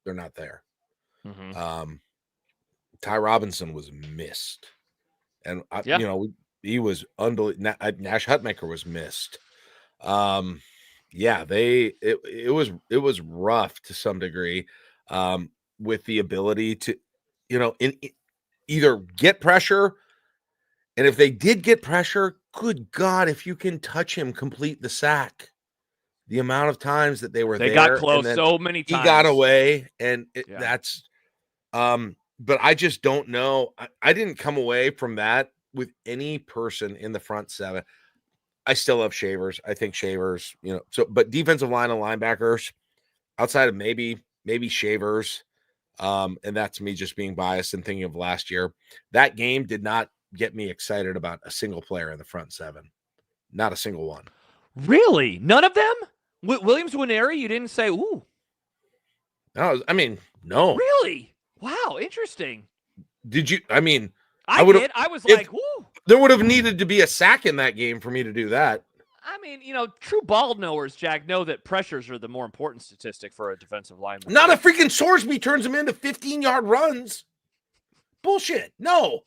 Speaker 2: not there.
Speaker 1: Mm-hmm.
Speaker 2: Ty Robinson was missed, and he was unbelievable. Nash Hutmaker was missed. It was rough to some degree, with the ability to, either get pressure, and if they did get pressure, good God, if you can touch him, complete the sack. The amount of times that they
Speaker 1: got close so many times.
Speaker 2: He got away, and that's. But I just don't know. I didn't come away from that with any person in the front seven. I still love Shavers. I think Shavers, but defensive line and linebackers, outside of maybe Shavers, and that's me just being biased and thinking of last year. That game did not get me excited about a single player in the front seven. Not a single one.
Speaker 1: Really? None of them? Williams Nwaneri, you didn't say, ooh.
Speaker 2: No, no.
Speaker 1: Really? Wow, interesting.
Speaker 2: Did you?
Speaker 1: I did. I was like, whoo.
Speaker 2: There would have needed to be a sack in that game for me to do that.
Speaker 1: True ball knowers, Jack, know that pressures are the more important statistic for a defensive lineman.
Speaker 2: Not a freaking Sorsby turns him into 15-yard runs. Bullshit. No,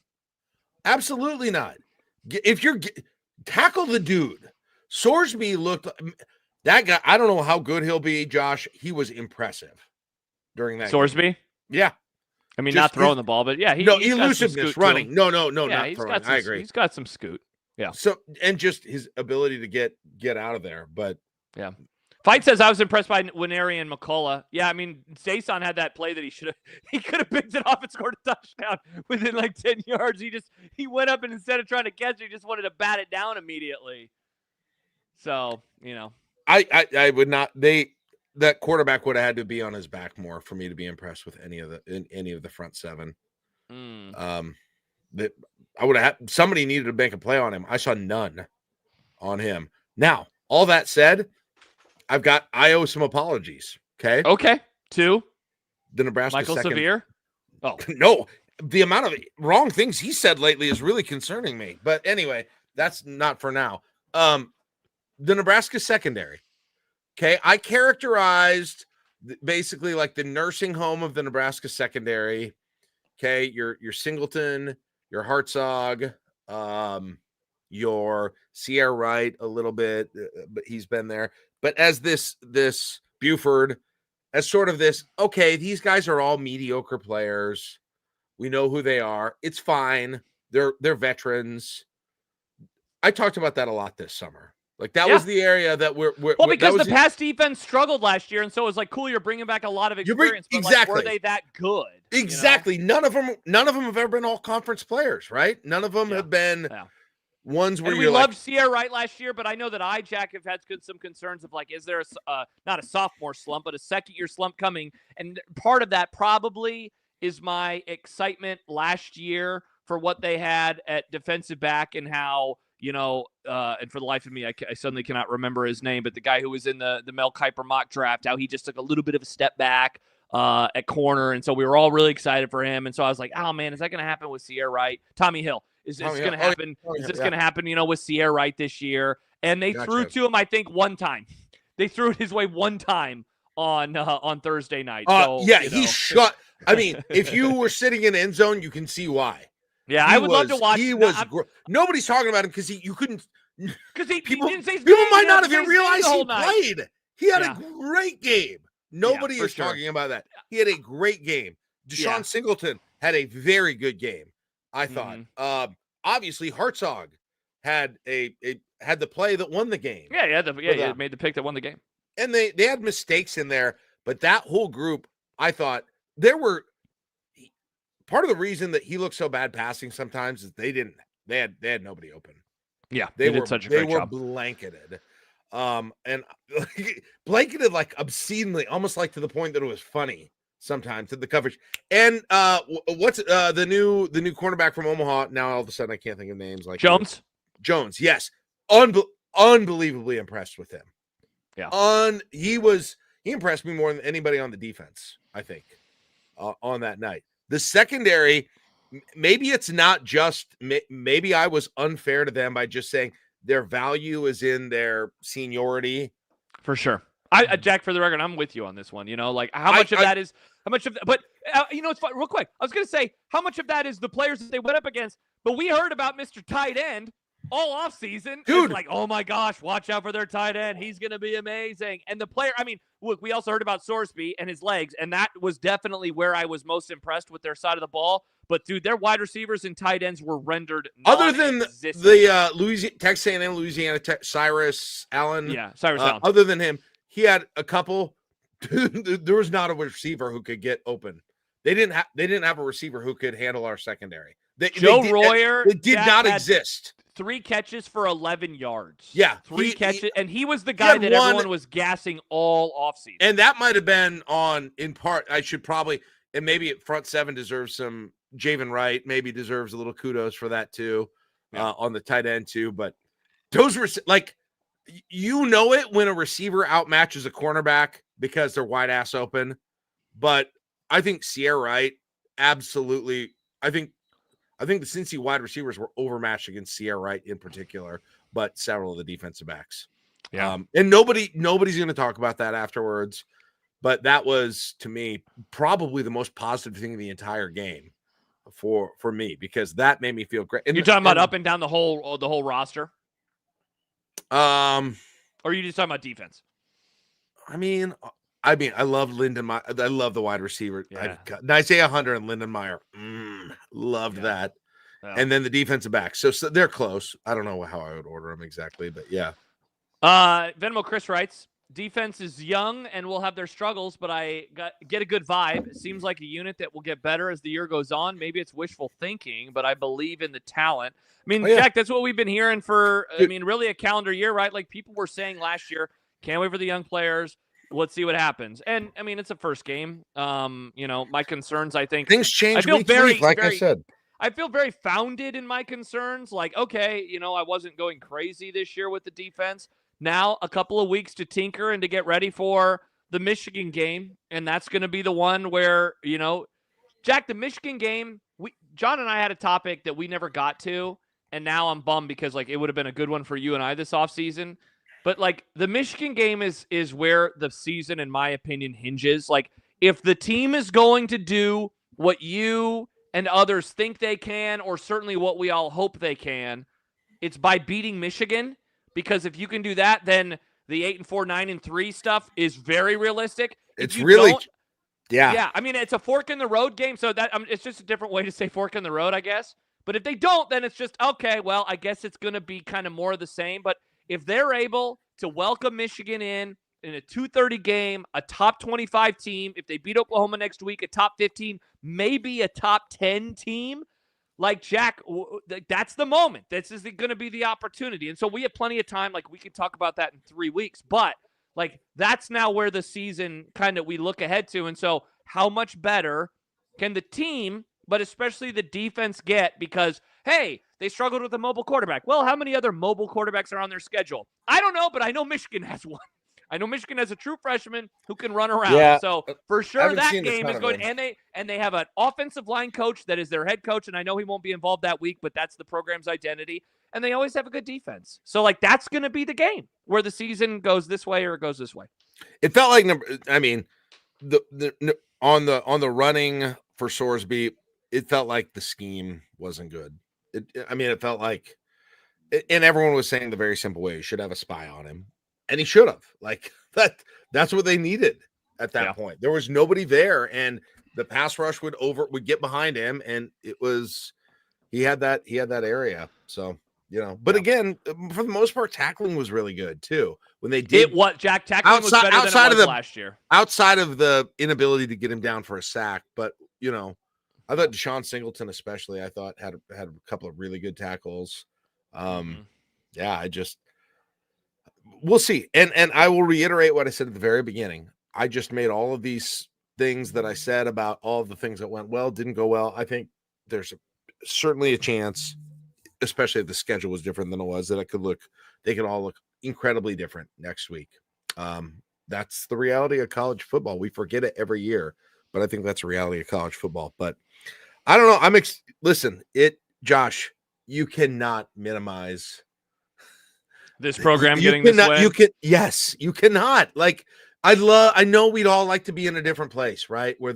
Speaker 2: absolutely not. If you're tackle the dude, Sorsby looked that guy. I don't know how good he'll be, Josh. He was impressive during that.
Speaker 1: Sorsby?
Speaker 2: Game. Yeah.
Speaker 1: Not throwing the ball, but yeah,
Speaker 2: elusiveness, running. No, not throwing. I agree.
Speaker 1: He's got some scoot. Yeah.
Speaker 2: So, and just his ability to get out of there. But
Speaker 1: yeah. Fight says I was impressed by Nwaneri and McCullough. Yeah, Zason had that play that he could have picked it off and scored a touchdown within like 10 yards. He went up and instead of trying to catch it, he just wanted to bat it down immediately. So,
Speaker 2: I would not. That quarterback would have had to be on his back more for me to be impressed with any of the front seven. That I would have somebody needed to make a play on him. I saw none on him. Now, all that said, I owe some apologies. Okay.
Speaker 1: Okay. 2.
Speaker 2: The Nebraska
Speaker 1: Michael
Speaker 2: second.
Speaker 1: Severe. Oh,
Speaker 2: No, the amount of wrong things he said lately is really concerning me. But anyway, that's not for now. The Nebraska secondary. Okay. I characterized basically like the nursing home of the Nebraska secondary. Okay. Your Singleton, your Hartzog, your Sierra Wright a little bit, but he's been there. But as this Buford, as sort of this, okay, these guys are all mediocre players. We know who they are. It's fine. They're veterans. I talked about that a lot this summer. Like that was the area that we're
Speaker 1: because the pass defense struggled last year, and so it was like, cool, you're bringing back a lot of experience. But
Speaker 2: exactly.
Speaker 1: Like, were they that good?
Speaker 2: Exactly. You know? None of them have ever been all conference players, right? None of them have been ones where
Speaker 1: we loved Sierra Wright last year, but I know that Jack have had some concerns of like, is there not a sophomore slump, but a second-year slump coming? And part of that probably is my excitement last year for what they had at defensive back and how, and for the life of me, I suddenly cannot remember his name, but the guy who was in the Mel Kiper mock draft, how he just took a little bit of a step back at corner. And so we were all really excited for him. And so I was like, oh man, is that going to happen with Sierra Wright? Tommy Hill. Is this going to happen? Is this going to happen, with Sierra Wright this year? And they threw to him, I think, one time. They threw it his way one time on Thursday night.
Speaker 2: He shut. I mean, if you were sitting in the end zone, you can see why.
Speaker 1: Yeah, I would love to watch.
Speaker 2: Nobody's talking about him because you couldn't.
Speaker 1: Because
Speaker 2: people
Speaker 1: didn't say his
Speaker 2: people
Speaker 1: name,
Speaker 2: might not even realize he played. He had
Speaker 1: a
Speaker 2: great game. Nobody is talking about that. He had a great game. Deshaun Singleton had a very good game, I thought. Obviously, Hartzog had had the play that won the game.
Speaker 1: Yeah, he made the pick that won the game.
Speaker 2: And they had mistakes in there, but that whole group, I thought there were part of the reason that he looked so bad passing sometimes is they had nobody open.
Speaker 1: Yeah, they did such a great job.
Speaker 2: They were blanketed. And blanketed like obscenely, almost like to the point that it was funny sometimes to the coverage. And what's the new cornerback from Omaha? Now all of a sudden I can't think of names like
Speaker 1: Jones.
Speaker 2: Yes, unbelievably impressed with him.
Speaker 1: Yeah,
Speaker 2: he impressed me more than anybody on the defense. I think on that night. The secondary, maybe it's not just. Maybe I was unfair to them by just saying their value is in their seniority.
Speaker 1: For sure. Jack, for the record, I'm with you on this one. Like how much of that is how much of that, but it's fun, real quick. I was going to say how much of that is the players that they went up against, but we heard about Mr. Tight End all off season.
Speaker 2: Dude,
Speaker 1: like, oh my gosh, watch out for their tight end. He's going to be amazing. And the player, look, we also heard about Sorsby and his legs, and that was definitely where I was most impressed with their side of the ball. But dude, their wide receivers and tight ends were rendered
Speaker 2: other than the Texas A&M Louisiana Cyrus Allen.
Speaker 1: Yeah, Cyrus Allen.
Speaker 2: Other than him, he had a couple. There was not a receiver who could get open. They didn't have a receiver who could handle our secondary.
Speaker 1: Joe Royer
Speaker 2: did not exist.
Speaker 1: 3 catches for 11 yards.
Speaker 2: Yeah.
Speaker 1: 3 catches. And he was the guy that everyone was gassing all offseason.
Speaker 2: And that might have been in part, I should probably, and maybe front 7 deserves some, Javen Wright maybe deserves a little kudos for that too, on the tight end too. But those were like, it when a receiver outmatches a cornerback because they're wide ass open. But I think Sierra Wright absolutely, I think the Cincy wide receivers were overmatched against Sierra Wright in particular, but several of the defensive backs.
Speaker 1: Yeah.
Speaker 2: And nobody's going to talk about that afterwards, but that was, to me, probably the most positive thing in the entire game for me, because that made me feel great. And
Speaker 1: you're talking about up and down the whole roster? Or are you just talking about defense?
Speaker 2: I love Lyndon Meyer. I love the wide receiver.
Speaker 1: Yeah.
Speaker 2: Isaiah Hunter and Lyndon Meyer. Loved that. Yeah. And then the defensive back. So they're close. I don't know how I would order them exactly, but yeah.
Speaker 1: Venmo Chris writes, defense is young and will have their struggles, but I get a good vibe. It seems like a unit that will get better as the year goes on. Maybe it's wishful thinking, but I believe in the talent. Jack, that's what we've been hearing for, really a calendar year, right? Like people were saying last year, can't wait for the young players. Let's see what happens. And it's a first game. My concerns, I think
Speaker 2: things change. I feel I said,
Speaker 1: I feel very founded in my concerns. Like, okay, I wasn't going crazy this year with the defense. now a couple of weeks to tinker and to get ready for the Michigan game. And that's going to be the one where, Jack, the Michigan game, John and I had a topic that we never got to. And now I'm bummed because it would have been a good one for you and I this offseason. But the Michigan game is where the season, in my opinion, hinges. If the team is going to do what you and others think they can, or certainly what we all hope they can, it's by beating Michigan. Because if you can do that, then the 8-4, 9-3 stuff is very realistic.
Speaker 2: It's really,
Speaker 1: yeah. I mean, it's a fork in the road game, so that it's just a different way to say fork in the road, I guess. But if they don't, then it's just, okay, well, I guess it's going to be kind of more of the same. But if they're able to welcome Michigan in a 2:30 game, a top 25 team, if they beat Oklahoma next week, a top 15, maybe a top 10 team, Jack, that's the moment. This is going to be the opportunity. And so we have plenty of time. We could talk about that in 3 weeks. But, that's now where the season we look ahead to. And so how much better can the team, but especially the defense, get? Because, hey, they struggled with a mobile quarterback. Well, how many other mobile quarterbacks are on their schedule? I don't know, but I know Michigan has one. I know Michigan has a true freshman who can run around.
Speaker 2: Yeah,
Speaker 1: so for sure that game is going. And they have an offensive line coach that is their head coach, and I know he won't be involved that week, but that's the program's identity. And they always have a good defense. So that's going to be the game where the season goes this way or it goes this way.
Speaker 2: It felt like, on the running for Sorsby, it felt like the scheme wasn't good. It felt like, and everyone was saying the very simple way, you should have a spy on him. And he should have. That's what they needed at that point. There was nobody there, and the pass rush would get behind him, and he had that area. So, but again, for the most part, tackling was really good too. When they did
Speaker 1: Jack, tackling was better than it was last year.
Speaker 2: Outside of the inability to get him down for a sack, but I thought Deshaun Singleton especially, I thought had a couple of really good tackles. We'll see. And I will reiterate what I said at the very beginning. I just made all of these things that I said about all of the things that went well, didn't go well. I think there's certainly a chance, especially if the schedule was different than it was, that they could all look incredibly different next week. That's the reality of college football. We forget it every year, but I think that's a reality of college football. But I don't know. Josh, you cannot minimize
Speaker 1: this program getting this way.
Speaker 2: You cannot. I know we'd all like to be in a different place, right? Where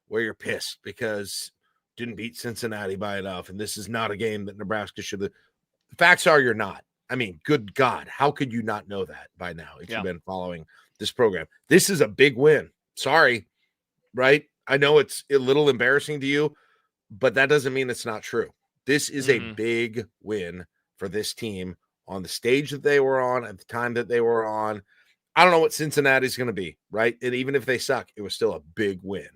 Speaker 2: you're pissed because didn't beat Cincinnati by enough, and this is not a game that Nebraska should have. The facts are you're not. Good God, how could you not know that by now if you've been following this program? This is a big win. Sorry, right? I know it's a little embarrassing to you, but that doesn't mean it's not true. This is a big win for this team on the stage that they were on at the time that they were on. I don't know what Cincinnati's going to be, right? And even if they suck, it was still a big win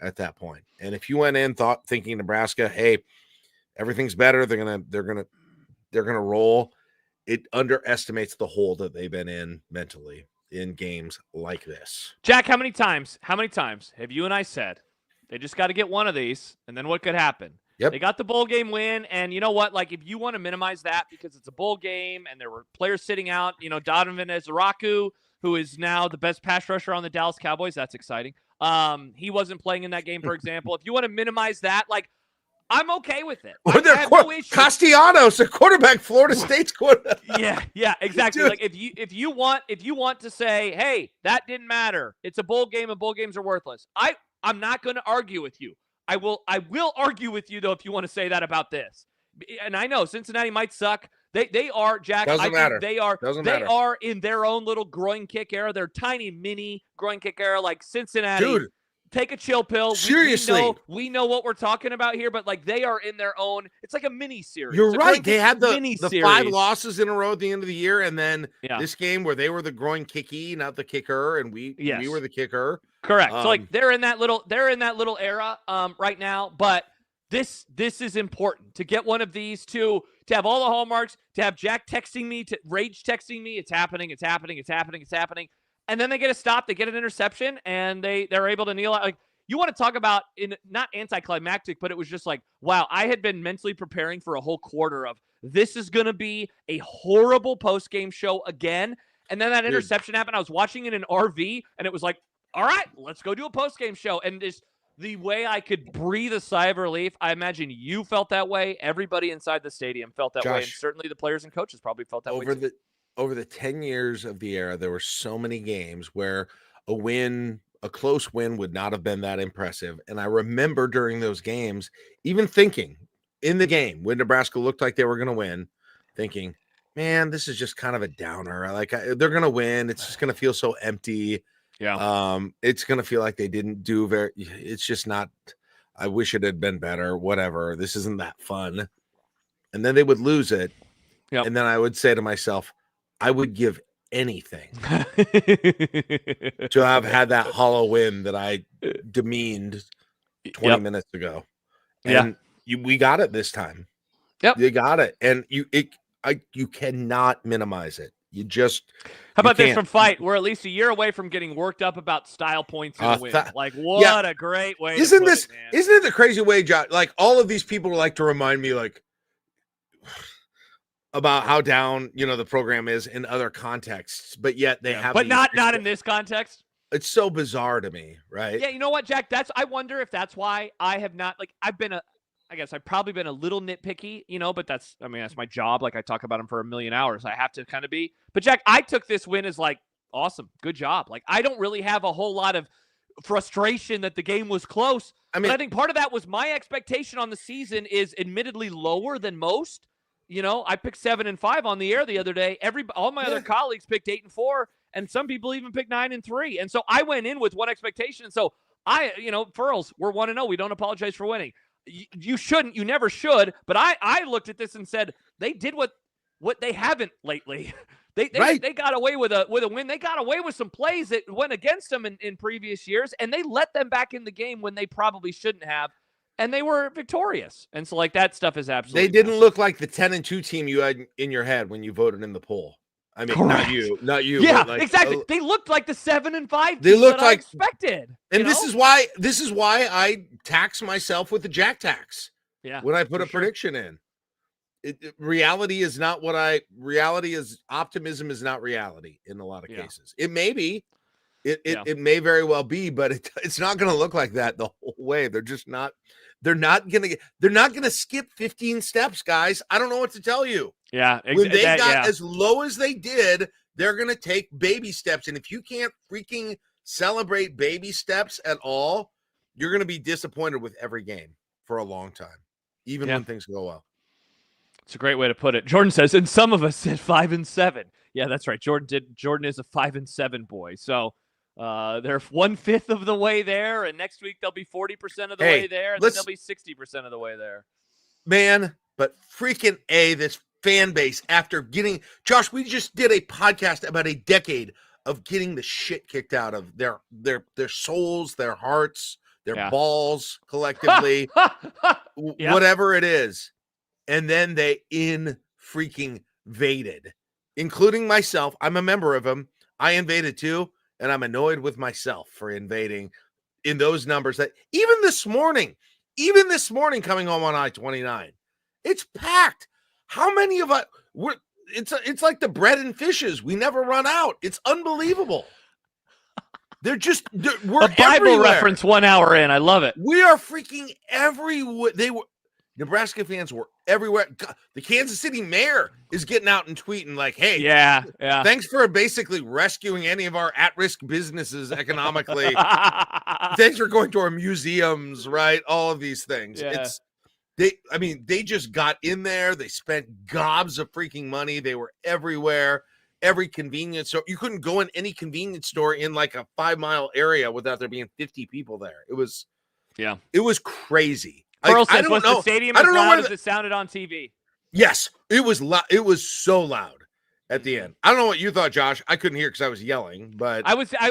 Speaker 2: at that point. And if you went in thinking Nebraska, hey, everything's better, they're going to roll, it underestimates the hole that they've been in mentally in games like this.
Speaker 1: Jack, how many times have you and I said they just got to get one of these, and then what could happen?
Speaker 2: Yep.
Speaker 1: They got the bowl game win, and you know what? If you want to minimize that because it's a bowl game and there were players sitting out, Donovan Ezaraku, who is now the best pass rusher on the Dallas Cowboys. That's exciting. He wasn't playing in that game, for example. If you want to minimize that, I'm okay with it. I have no issue.
Speaker 2: Castellanos, a quarterback, Florida State's quarterback.
Speaker 1: Yeah, exactly. If you want to say, hey, that didn't matter. It's a bowl game, and bowl games are worthless. I'm not going to argue with you. I will argue with you though if you want to say that about this. And I know Cincinnati might suck. They are, Jack.
Speaker 2: Doesn't matter.
Speaker 1: They are in their own little groin kick era. They're tiny mini groin kick era like Cincinnati.
Speaker 2: Dude,
Speaker 1: take a chill pill.
Speaker 2: Seriously.
Speaker 1: We know what we're talking about here, but they are in their own. It's like a mini series.
Speaker 2: You're right. They had the 5 losses in a row at the end of the year, and then this game where they were the groin kicky, not the kicker, and we were the kicker.
Speaker 1: Correct. So they're in that little era right now, but this is important to get one of these to have all the hallmarks, to have Jack texting me, to rage texting me, it's happening. And then they get a stop, they get an interception, and they're able to kneel out. you want to talk about not anticlimactic, but it was just like, wow, I had been mentally preparing for a whole quarter of this is going to be a horrible post-game show again. And then that interception happened. I was watching it in RV, and it was like, all right, let's go do a post-game show. And just the way I could breathe a sigh of relief, I imagine you felt that way. Everybody inside the stadium felt that way, and certainly the players and coaches probably felt that way too.
Speaker 2: Over the 10 years of the era, there were so many games where a close win would not have been that impressive. And I remember during those games, even thinking in the game when Nebraska looked like they were going to win, thinking, man, this is just kind of a downer. They're going to win. It's just going to feel so empty.
Speaker 1: Yeah.
Speaker 2: It's going to feel like they didn't do it's just not, I wish it had been better, whatever. This isn't that fun. And then they would lose it.
Speaker 1: Yep.
Speaker 2: And then I would say to myself, I would give anything to have had that hollow win that I demeaned 20 minutes ago. And we got it this time.
Speaker 1: Yep.
Speaker 2: You got it. And you cannot minimize it. You just
Speaker 1: How about this from Fight? We're at least a year away from getting worked up about style points in the win. What a great way
Speaker 2: isn't
Speaker 1: to put it, man.
Speaker 2: Isn't it the crazy way, Josh? Like, all of these people like to remind me, like, about how down, the program is in other contexts, but yet they have.
Speaker 1: But not in this context.
Speaker 2: It's so bizarre to me, right?
Speaker 1: Yeah, you know what, Jack? I wonder if that's why I have not, I guess I've probably been a little nitpicky, but that's my job. Like, I talk about them for a million hours. I have to kind of be. But Jack, I took this win as like, awesome, good job. Like, I don't really have a whole lot of frustration that the game was close. But I think part of that was my expectation on the season is admittedly lower than most. I picked 7-5 on the air the other day. All my other colleagues picked 8-4, and some people even picked 9-3. And so I went in with one expectation. So Furls, we're 1-0. We don't apologize for winning. You shouldn't. You never should. But I looked at this and said they did what they haven't lately. They got away with a win. They got away with some plays that went against them in previous years, and they let them back in the game when they probably shouldn't have. And they were victorious. And so, that stuff is absolutely.
Speaker 2: They didn't look like the 10-2 team you had in your head when you voted in the poll. I mean,
Speaker 1: correct.
Speaker 2: not you.
Speaker 1: Yeah,
Speaker 2: but
Speaker 1: exactly. They looked like the 7-5 team
Speaker 2: they looked
Speaker 1: that I expected.
Speaker 2: And this is why I tax myself with the Jack tax.
Speaker 1: Yeah.
Speaker 2: When I put a prediction in. Reality is not optimism is not reality in a lot of cases. It may be. It may very well be, but it's not going to look like that the whole way. They're just not. They're not going to skip 15 steps, guys. I don't know what to tell you.
Speaker 1: Yeah.
Speaker 2: When they got as low as they did, they're going to take baby steps. And if you can't freaking celebrate baby steps at all, you're going to be disappointed with every game for a long time, even when things go well.
Speaker 1: It's a great way to put it. Jordan says, and some of us said 5-7. Yeah, that's right. Jordan is a 5-7 boy. So they're 1/5 of the way there, and next week they'll be 40% of the way there, and then they'll be 60% of the way there.
Speaker 2: Man, but freaking this fan base after getting Josh, we just did a podcast about a decade of getting the shit kicked out of their souls, their hearts, their balls collectively, whatever it is. And then they freaking invaded, including myself. I'm a member of them. I invaded too. And I'm annoyed with myself for invading in those numbers that even this morning coming home on I-29, it's packed. How many of us it's like the bread and fishes. We never run out. It's unbelievable. We're
Speaker 1: a Bible
Speaker 2: everywhere.
Speaker 1: Reference 1 hour in. I love it.
Speaker 2: We are freaking everywhere. Nebraska fans were everywhere. God, the Kansas City mayor is getting out and tweeting like, hey, thanks for basically rescuing any of our at-risk businesses economically. Thanks for going to our museums, right? All of these things.
Speaker 1: Yeah.
Speaker 2: They just got in there. They spent gobs of freaking money. They were everywhere. Every convenience store. You couldn't go in any convenience store in like a 5-mile area without there being 50 people there. It was crazy.
Speaker 1: Earl says, was the stadium as loud as it sounded on TV?
Speaker 2: Yes, it was loud. It was so loud at the end. I don't know what you thought, Josh. I couldn't hear because I was yelling, but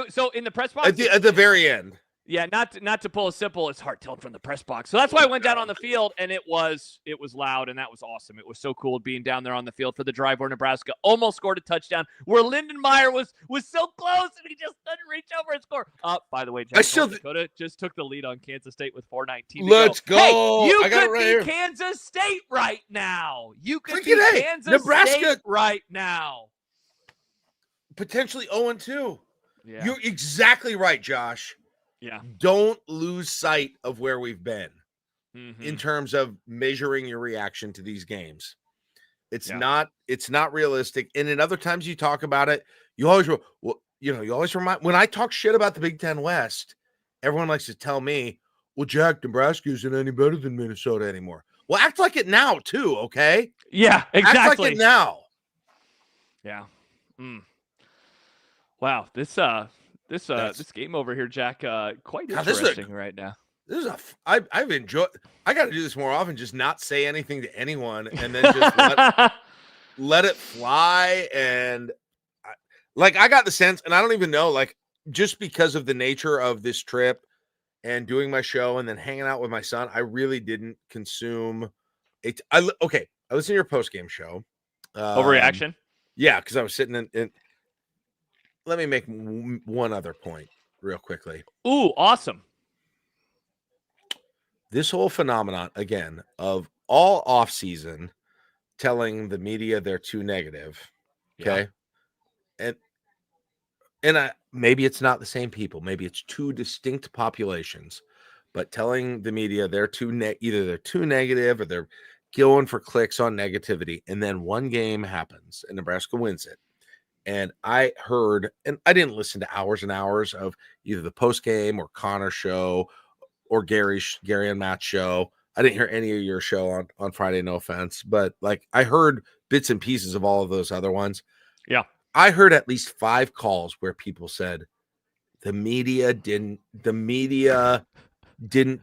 Speaker 1: so in the press box
Speaker 2: at the very end.
Speaker 1: Yeah, not to pull a simple, it's hard tilted from the press box. So that's why I went down on the field, and it was loud, and that was awesome. It was so cool being down there on the field for the drive where Nebraska almost scored a touchdown, where Lindenmeyer was so close, and he just couldn't reach over and score. By the way, North Dakota just took the lead on Kansas State with 4:19 to go.
Speaker 2: Let's go.
Speaker 1: Hey, you
Speaker 2: I got
Speaker 1: could
Speaker 2: it right
Speaker 1: be
Speaker 2: here.
Speaker 1: Kansas State right now. You could
Speaker 2: Freaking
Speaker 1: be Kansas State right now.
Speaker 2: Potentially 0-2.
Speaker 1: Yeah.
Speaker 2: You're exactly right, Josh.
Speaker 1: Yeah.
Speaker 2: Don't lose sight of where we've been
Speaker 1: Mm-hmm.
Speaker 2: in terms of measuring your reaction to these games. It's not realistic. And in other times you talk about it, you always remind, when I talk shit about the Big Ten West, everyone likes to tell me, well, Jack, Nebraska isn't any better than Minnesota anymore. Well, act like it now too, okay?
Speaker 1: Yeah, exactly.
Speaker 2: Act like it now.
Speaker 1: Yeah. Wow, this game over here, Jack, quite interesting right now.
Speaker 2: I've enjoyed. I got to do this more often. Just not say anything to anyone, and then just let it fly. And I got the sense, and I don't even know, just because of the nature of this trip and doing my show and then hanging out with my son, I really didn't consume it. I listened to your post game show.
Speaker 1: Overreaction.
Speaker 2: Yeah, because I was sitting in. Let me make one other point real quickly.
Speaker 1: Ooh, awesome.
Speaker 2: This whole phenomenon, again, of all offseason telling the media they're too negative, okay? Yeah. And maybe it's not the same people. Maybe it's two distinct populations, but telling the media they're either they're too negative or they're going for clicks on negativity, and then one game happens and Nebraska wins it. And I heard, and I didn't listen to hours and hours of either the post game or Connor's show or Gary and Matt's show. I didn't hear any of your show on Friday, no offense, but I heard bits and pieces of all of those other ones.
Speaker 1: Yeah.
Speaker 2: I heard at least 5 calls where people said the media didn't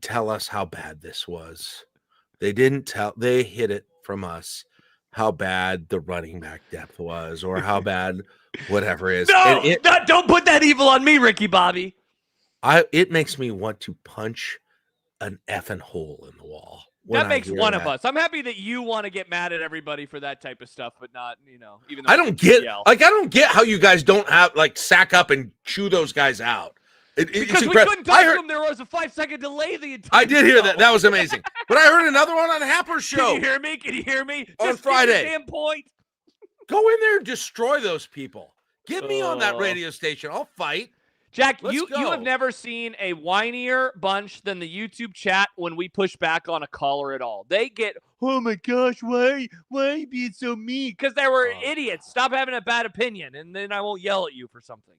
Speaker 2: tell us how bad this was. They hid it from us how bad the running back depth was or how bad whatever is.
Speaker 1: Don't put that evil on me, Ricky Bobby.
Speaker 2: It makes me want to punch an effing hole in the wall.
Speaker 1: That makes one of us. I'm happy that you want to get mad at everybody for that type of stuff, but not, even though
Speaker 2: I don't get how you guys don't have sack up and chew those guys out.
Speaker 1: Because we couldn't talk to them. There was a 5-second delay the entire
Speaker 2: I did hear that. That was amazing. But I heard another one on Happer's show.
Speaker 1: Can you hear me?
Speaker 2: On Friday.
Speaker 1: Damn point.
Speaker 2: Go in there and destroy those people. Get me on that radio station. I'll fight.
Speaker 1: Jack, you have never seen a whinier bunch than the YouTube chat when we push back on a caller at all. They get, oh my gosh, why are you being so mean? Because they were idiots. Stop having a bad opinion, and then I won't yell at you for something.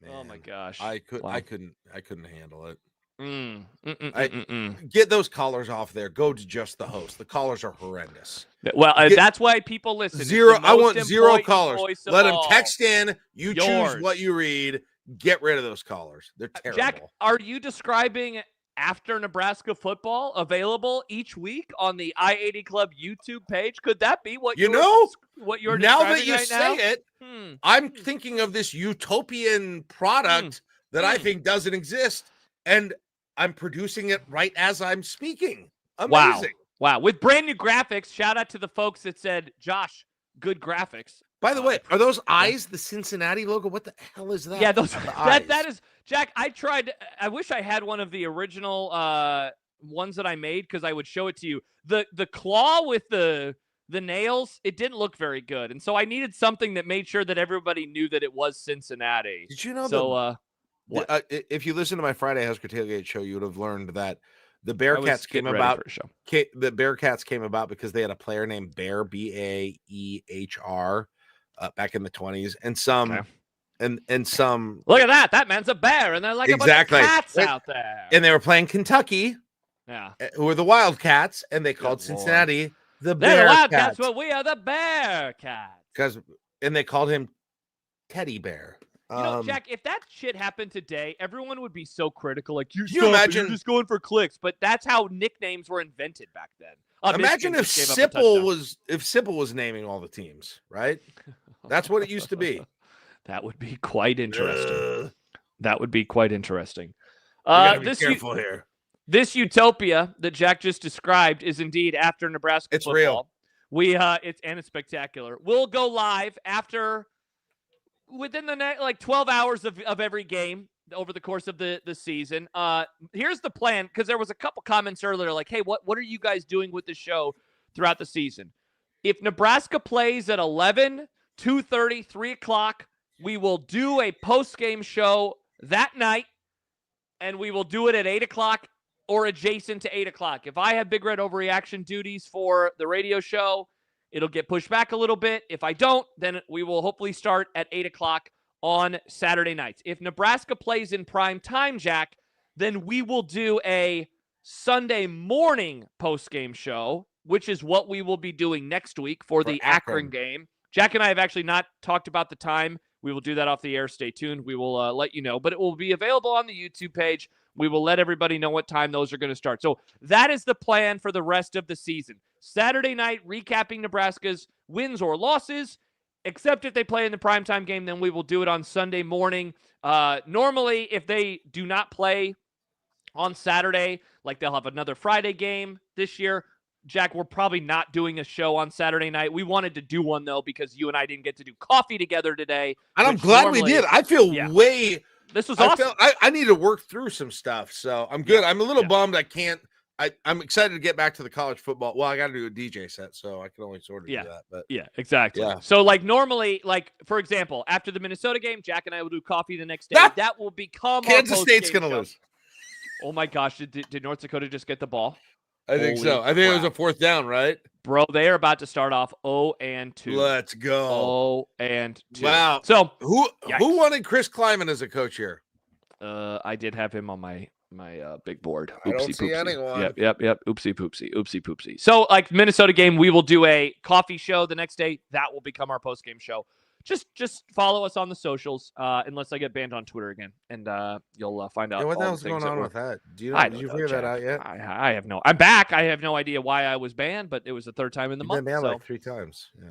Speaker 1: Man, oh my gosh.
Speaker 2: I couldn't handle it.
Speaker 1: Mm.
Speaker 2: Get those callers off there. Go to just the host. The callers are horrendous.
Speaker 1: Well, that's why people listen.
Speaker 2: I want 0 callers. Let them text in. You choose what you read. Get rid of those callers. They're terrible.
Speaker 1: Jack, are you describing After Nebraska Football available each week on the I-80 Club YouTube page? Could that be what you're
Speaker 2: now that you
Speaker 1: right
Speaker 2: say
Speaker 1: now?
Speaker 2: it? I'm thinking of this utopian product that I think doesn't exist, and I'm producing it right as I'm speaking. Amazing.
Speaker 1: Wow. With brand new graphics. Shout out to the folks that said, Josh, good graphics.
Speaker 2: By the way, are those eyes the Cincinnati logo? What the hell is that?
Speaker 1: Yeah, that is, Jack, I wish I had one of the original ones that I made because I would show it to you. The claw with the nails, it didn't look very good. And so I needed something that made sure that everybody knew that it was Cincinnati.
Speaker 2: Did you know if you listen to my Friday Husker Tailgate show, you would have learned that the Bearcats came about. The Bearcats came about because they had a player named Bear, Baehr, back in the 20s, and some
Speaker 1: look at that man's a bear, and they're like
Speaker 2: exactly.
Speaker 1: A bunch of cats out there,
Speaker 2: and they were playing Kentucky, who were the Wildcats, and they called Cincinnati the Bearcats.
Speaker 1: Wildcats, but we are the Bearcats.
Speaker 2: And they called him Teddy Bear.
Speaker 1: Jack, if that shit happened today, everyone would be so critical. Like, you're just going for clicks. But that's how nicknames were invented back then.
Speaker 2: Imagine if Sipple was naming all the teams, right? That's what it used to be.
Speaker 1: That would be quite interesting. That would be quite interesting.
Speaker 2: gotta be careful here.
Speaker 1: This utopia that Jack just described is indeed After Nebraska
Speaker 2: It's
Speaker 1: Football.
Speaker 2: real.
Speaker 1: It's spectacular. We'll go live within the next 12 hours of every game over the course of the season. Here's the plan, because there was a couple comments earlier like, hey, what are you guys doing with the show throughout the season? If Nebraska plays at 11, 2:30, 3 o'clock, we will do a post-game show that night, and we will do it at 8 o'clock or adjacent to 8 o'clock. If I have Big Red Overreaction duties for the radio show, it'll get pushed back a little bit. If I don't, then we will hopefully start at 8 o'clock on Saturday nights. If Nebraska plays in prime time, Jack, then we will do a Sunday morning post-game show, which is what we will be doing next week for the Akron game. Jack and I have actually not talked about the time. We will do that off the air. Stay tuned. We will let you know. But it will be available on the YouTube page. We will let everybody know what time those are going to start. So that is the plan for the rest of the season. Saturday night, recapping Nebraska's wins or losses, except if they play in the primetime game, then we will do it on Sunday morning. Normally, if they do not play on Saturday, like they'll have another Friday game this year, Jack, we're probably not doing a show on Saturday night. We wanted to do one, though, because you and I didn't get to do coffee together today.
Speaker 2: And I'm glad we did. I feel
Speaker 1: This was awesome.
Speaker 2: I need to work through some stuff, so I'm good. I'm a little bummed I can't. I'm excited to get back to the college football. Well, I got to do a DJ set, so I can only sort of do that. But
Speaker 1: yeah, exactly.
Speaker 2: Yeah.
Speaker 1: So, normally, for example, after the Minnesota game, Jack and I will do coffee the next day. That will become
Speaker 2: Kansas State's going to lose.
Speaker 1: Oh, my gosh. Did North Dakota just get the ball?
Speaker 2: I think so. I think it was a 4th down, right?
Speaker 1: Bro, they are about to start off 0-2.
Speaker 2: Let's go.
Speaker 1: 0-2.
Speaker 2: Wow.
Speaker 1: So
Speaker 2: who wanted Chris Kleiman as a coach here?
Speaker 1: I did have him on my big board.
Speaker 2: I don't see anyone.
Speaker 1: Yep. Oopsie poopsie. So, Minnesota game, we will do a coffee show the next day. That will become our post game show. Just follow us on the socials, unless I get banned on Twitter again, and you'll find out.
Speaker 2: What the hell's going on with that? Did you figure that out yet?
Speaker 1: I have no. I'm back. I have no idea why I was banned, but it was the 3rd time in the month.
Speaker 2: You've been banned 3 times. Yeah.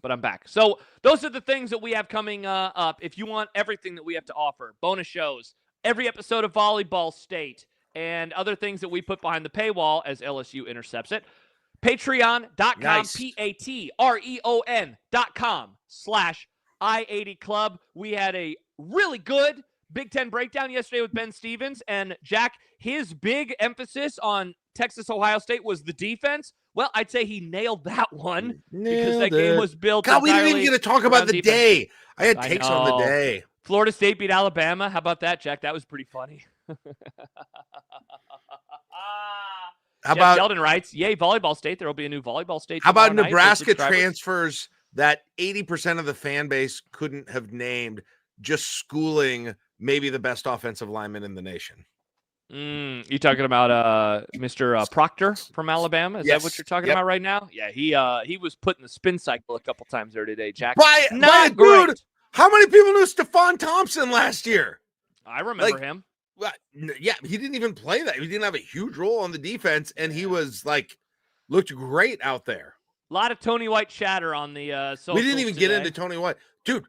Speaker 1: But I'm back. So those are the things that we have coming up. If you want everything that we have to offer, bonus shows, every episode of Volleyball State, and other things that we put behind the paywall as LSU intercepts it, Patreon.com,
Speaker 2: Nice.
Speaker 1: Patreon.com/I80 Club. We had a really good Big Ten breakdown yesterday with Ben Stevens, and Jack, his big emphasis on Texas-Ohio State was the defense. Well, I'd say he nailed that one because that game was built.
Speaker 2: God, we didn't even get to talk about the day. I had takes on the day.
Speaker 1: Florida State beat Alabama. How about that, Jack? That was pretty funny.
Speaker 2: How about
Speaker 1: Sheldon writes, yay, Volleyball State. There will be a new Volleyball State.
Speaker 2: How about Nebraska transfers that 80% of the fan base couldn't have named, just schooling maybe the best offensive lineman in the nation?
Speaker 1: You talking about Mr. Proctor from Alabama? Is that what you're talking about right now? Yeah, he was put in the spin cycle a couple times there today, Jack.
Speaker 2: Not great. Dude, how many people knew Stephon Thompson last year?
Speaker 1: I remember him.
Speaker 2: Well, yeah, he didn't even play that. He didn't have a huge role on the defense, and he was looked great out there.
Speaker 1: A lot of Tony White chatter on the socials.
Speaker 2: We didn't even get into Tony White. Dude,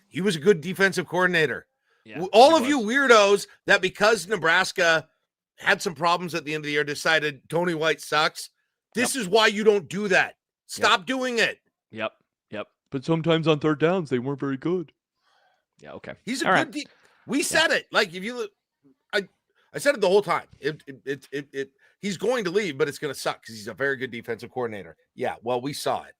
Speaker 2: he was a good defensive coordinator. Yeah, all of you weirdos that because Nebraska had some problems at the end of the year decided Tony White sucks. This is why you don't do that. Stop doing it.
Speaker 1: Yep. But sometimes on 3rd downs, they weren't very good. Yeah, okay.
Speaker 2: He's a good we said it. If you look, I said it the whole time. He's going to leave, but it's going to suck because he's a very good defensive coordinator. Yeah, well, we saw it.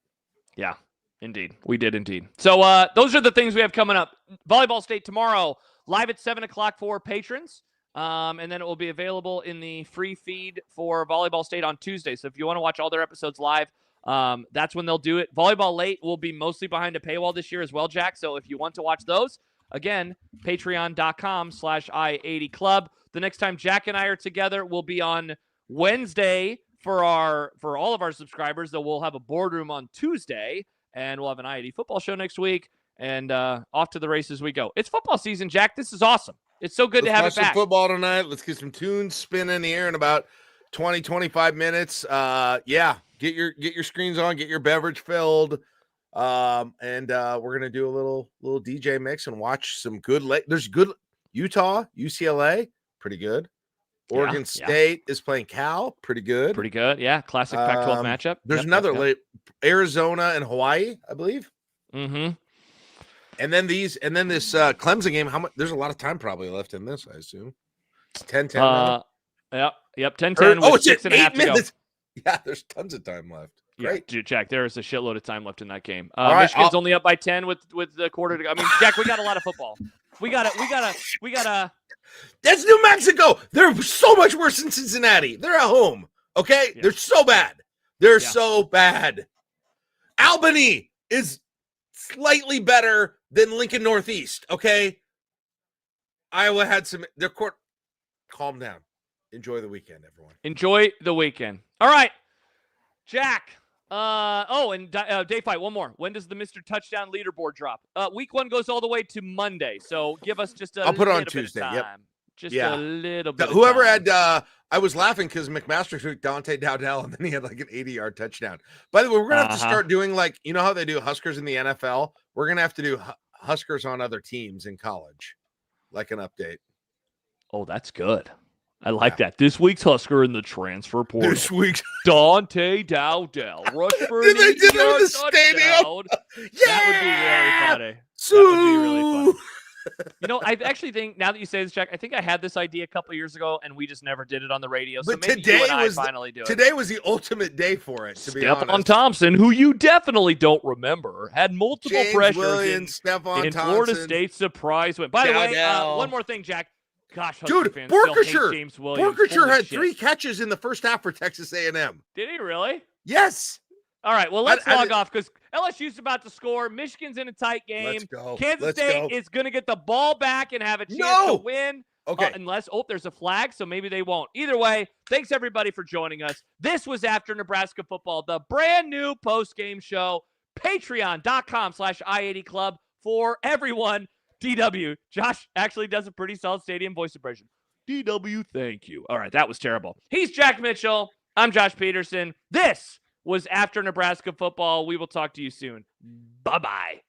Speaker 1: Yeah, indeed. We did indeed. So those are the things we have coming up. Volleyball State tomorrow, live at 7 o'clock for patrons. And then it will be available in the free feed for Volleyball State on Tuesday. So if you want to watch all their episodes live, that's when they'll do it. Volleyball Late will be mostly behind a paywall this year as well, Jack. So if you want to watch those, again, patreon.com/I80 Club. The next time Jack and I are together will be on Wednesday for all of our subscribers. Though we'll have a boardroom on Tuesday, and we'll have an I80 football show next week. And off to the races we go. It's football season, Jack. This is awesome. It's so good to have it back.
Speaker 2: Some football tonight. Let's get some tunes spinning in the air in about 20-25 minutes. Get your screens on, get your beverage filled. And we're gonna do a little DJ mix and watch some good. There's good. Utah, UCLA, pretty good. Oregon State is playing Cal, pretty good.
Speaker 1: Pretty good, yeah. Classic Pac-12 matchup.
Speaker 2: There's another late Arizona and Hawaii, I believe.
Speaker 1: Mm-hmm.
Speaker 2: And then this Clemson game. How much? There's a lot of time probably left in this, I assume. It's 10-10.
Speaker 1: Yep. 10-10.
Speaker 2: Oh, it's
Speaker 1: 6.5
Speaker 2: minutes. Yeah, there's tons of time left. Great.
Speaker 1: Yeah, Jack, there is a shitload of time left in that game.
Speaker 2: Right,
Speaker 1: Michigan's only up by 10 with the quarter to go. I mean, Jack, we got a lot of football. We gotta.
Speaker 2: That's New Mexico. They're so much worse than Cincinnati. They're at home. Okay, they're so bad. They're so bad. Albany is slightly better than Lincoln Northeast. Okay, Iowa had some. Their court. Calm down. Enjoy the weekend, everyone.
Speaker 1: Enjoy the weekend. All right, Jack. Day fight. One more. When does the Mr. Touchdown leaderboard drop? Week 1 goes all the way to Monday. So give us just a.
Speaker 2: I'll put it on
Speaker 1: bit
Speaker 2: Tuesday.
Speaker 1: Of time.
Speaker 2: Yep.
Speaker 1: Just a little bit.
Speaker 2: Whoever
Speaker 1: of time.
Speaker 2: had. I was laughing because McMaster took Dante Dowdell and then he had like an 80-yard touchdown. By the way, we're gonna have to start doing like how they do Huskers in the NFL. We're gonna have to do Huskers on other teams in college, like an update.
Speaker 1: Oh, that's good. I like that. This week's Husker in the transfer portal.
Speaker 2: This week's
Speaker 1: Dante Dowdell. Rush for
Speaker 2: an 80-yard touchdown. Yeah!
Speaker 1: That would be really funny. That would be really funny. I actually think, now that you say this, Jack, I think I had this idea a couple years ago, and we just never did it on the radio. So maybe you and I finally do it.
Speaker 2: Today was the ultimate day for it, to be honest.
Speaker 1: Stephon Thompson, who you definitely don't remember, had multiple
Speaker 2: James
Speaker 1: pressures
Speaker 2: Williams,
Speaker 1: in Florida State's surprise win. By the way, one more thing, Jack. Gosh,
Speaker 2: dude, Borkershire had 3 catches in the first half for Texas A&M.
Speaker 1: Did he really?
Speaker 2: Yes.
Speaker 1: All right, well, let's log off because LSU's about to score. Michigan's in a tight game.
Speaker 2: Let's go.
Speaker 1: Kansas State is going to get the ball back and have a chance to win.
Speaker 2: Okay.
Speaker 1: Unless, there's a flag, so maybe they won't. Either way, thanks, everybody, for joining us. This was After Nebraska Football, the brand new post-game show. Patreon.com/I80 Club for everyone. DW. Josh actually does a pretty solid stadium voice impression. DW, thank you. All right, that was terrible. He's Jack Mitchell. I'm Josh Peterson. This was After Nebraska Football. We will talk to you soon. Bye-bye.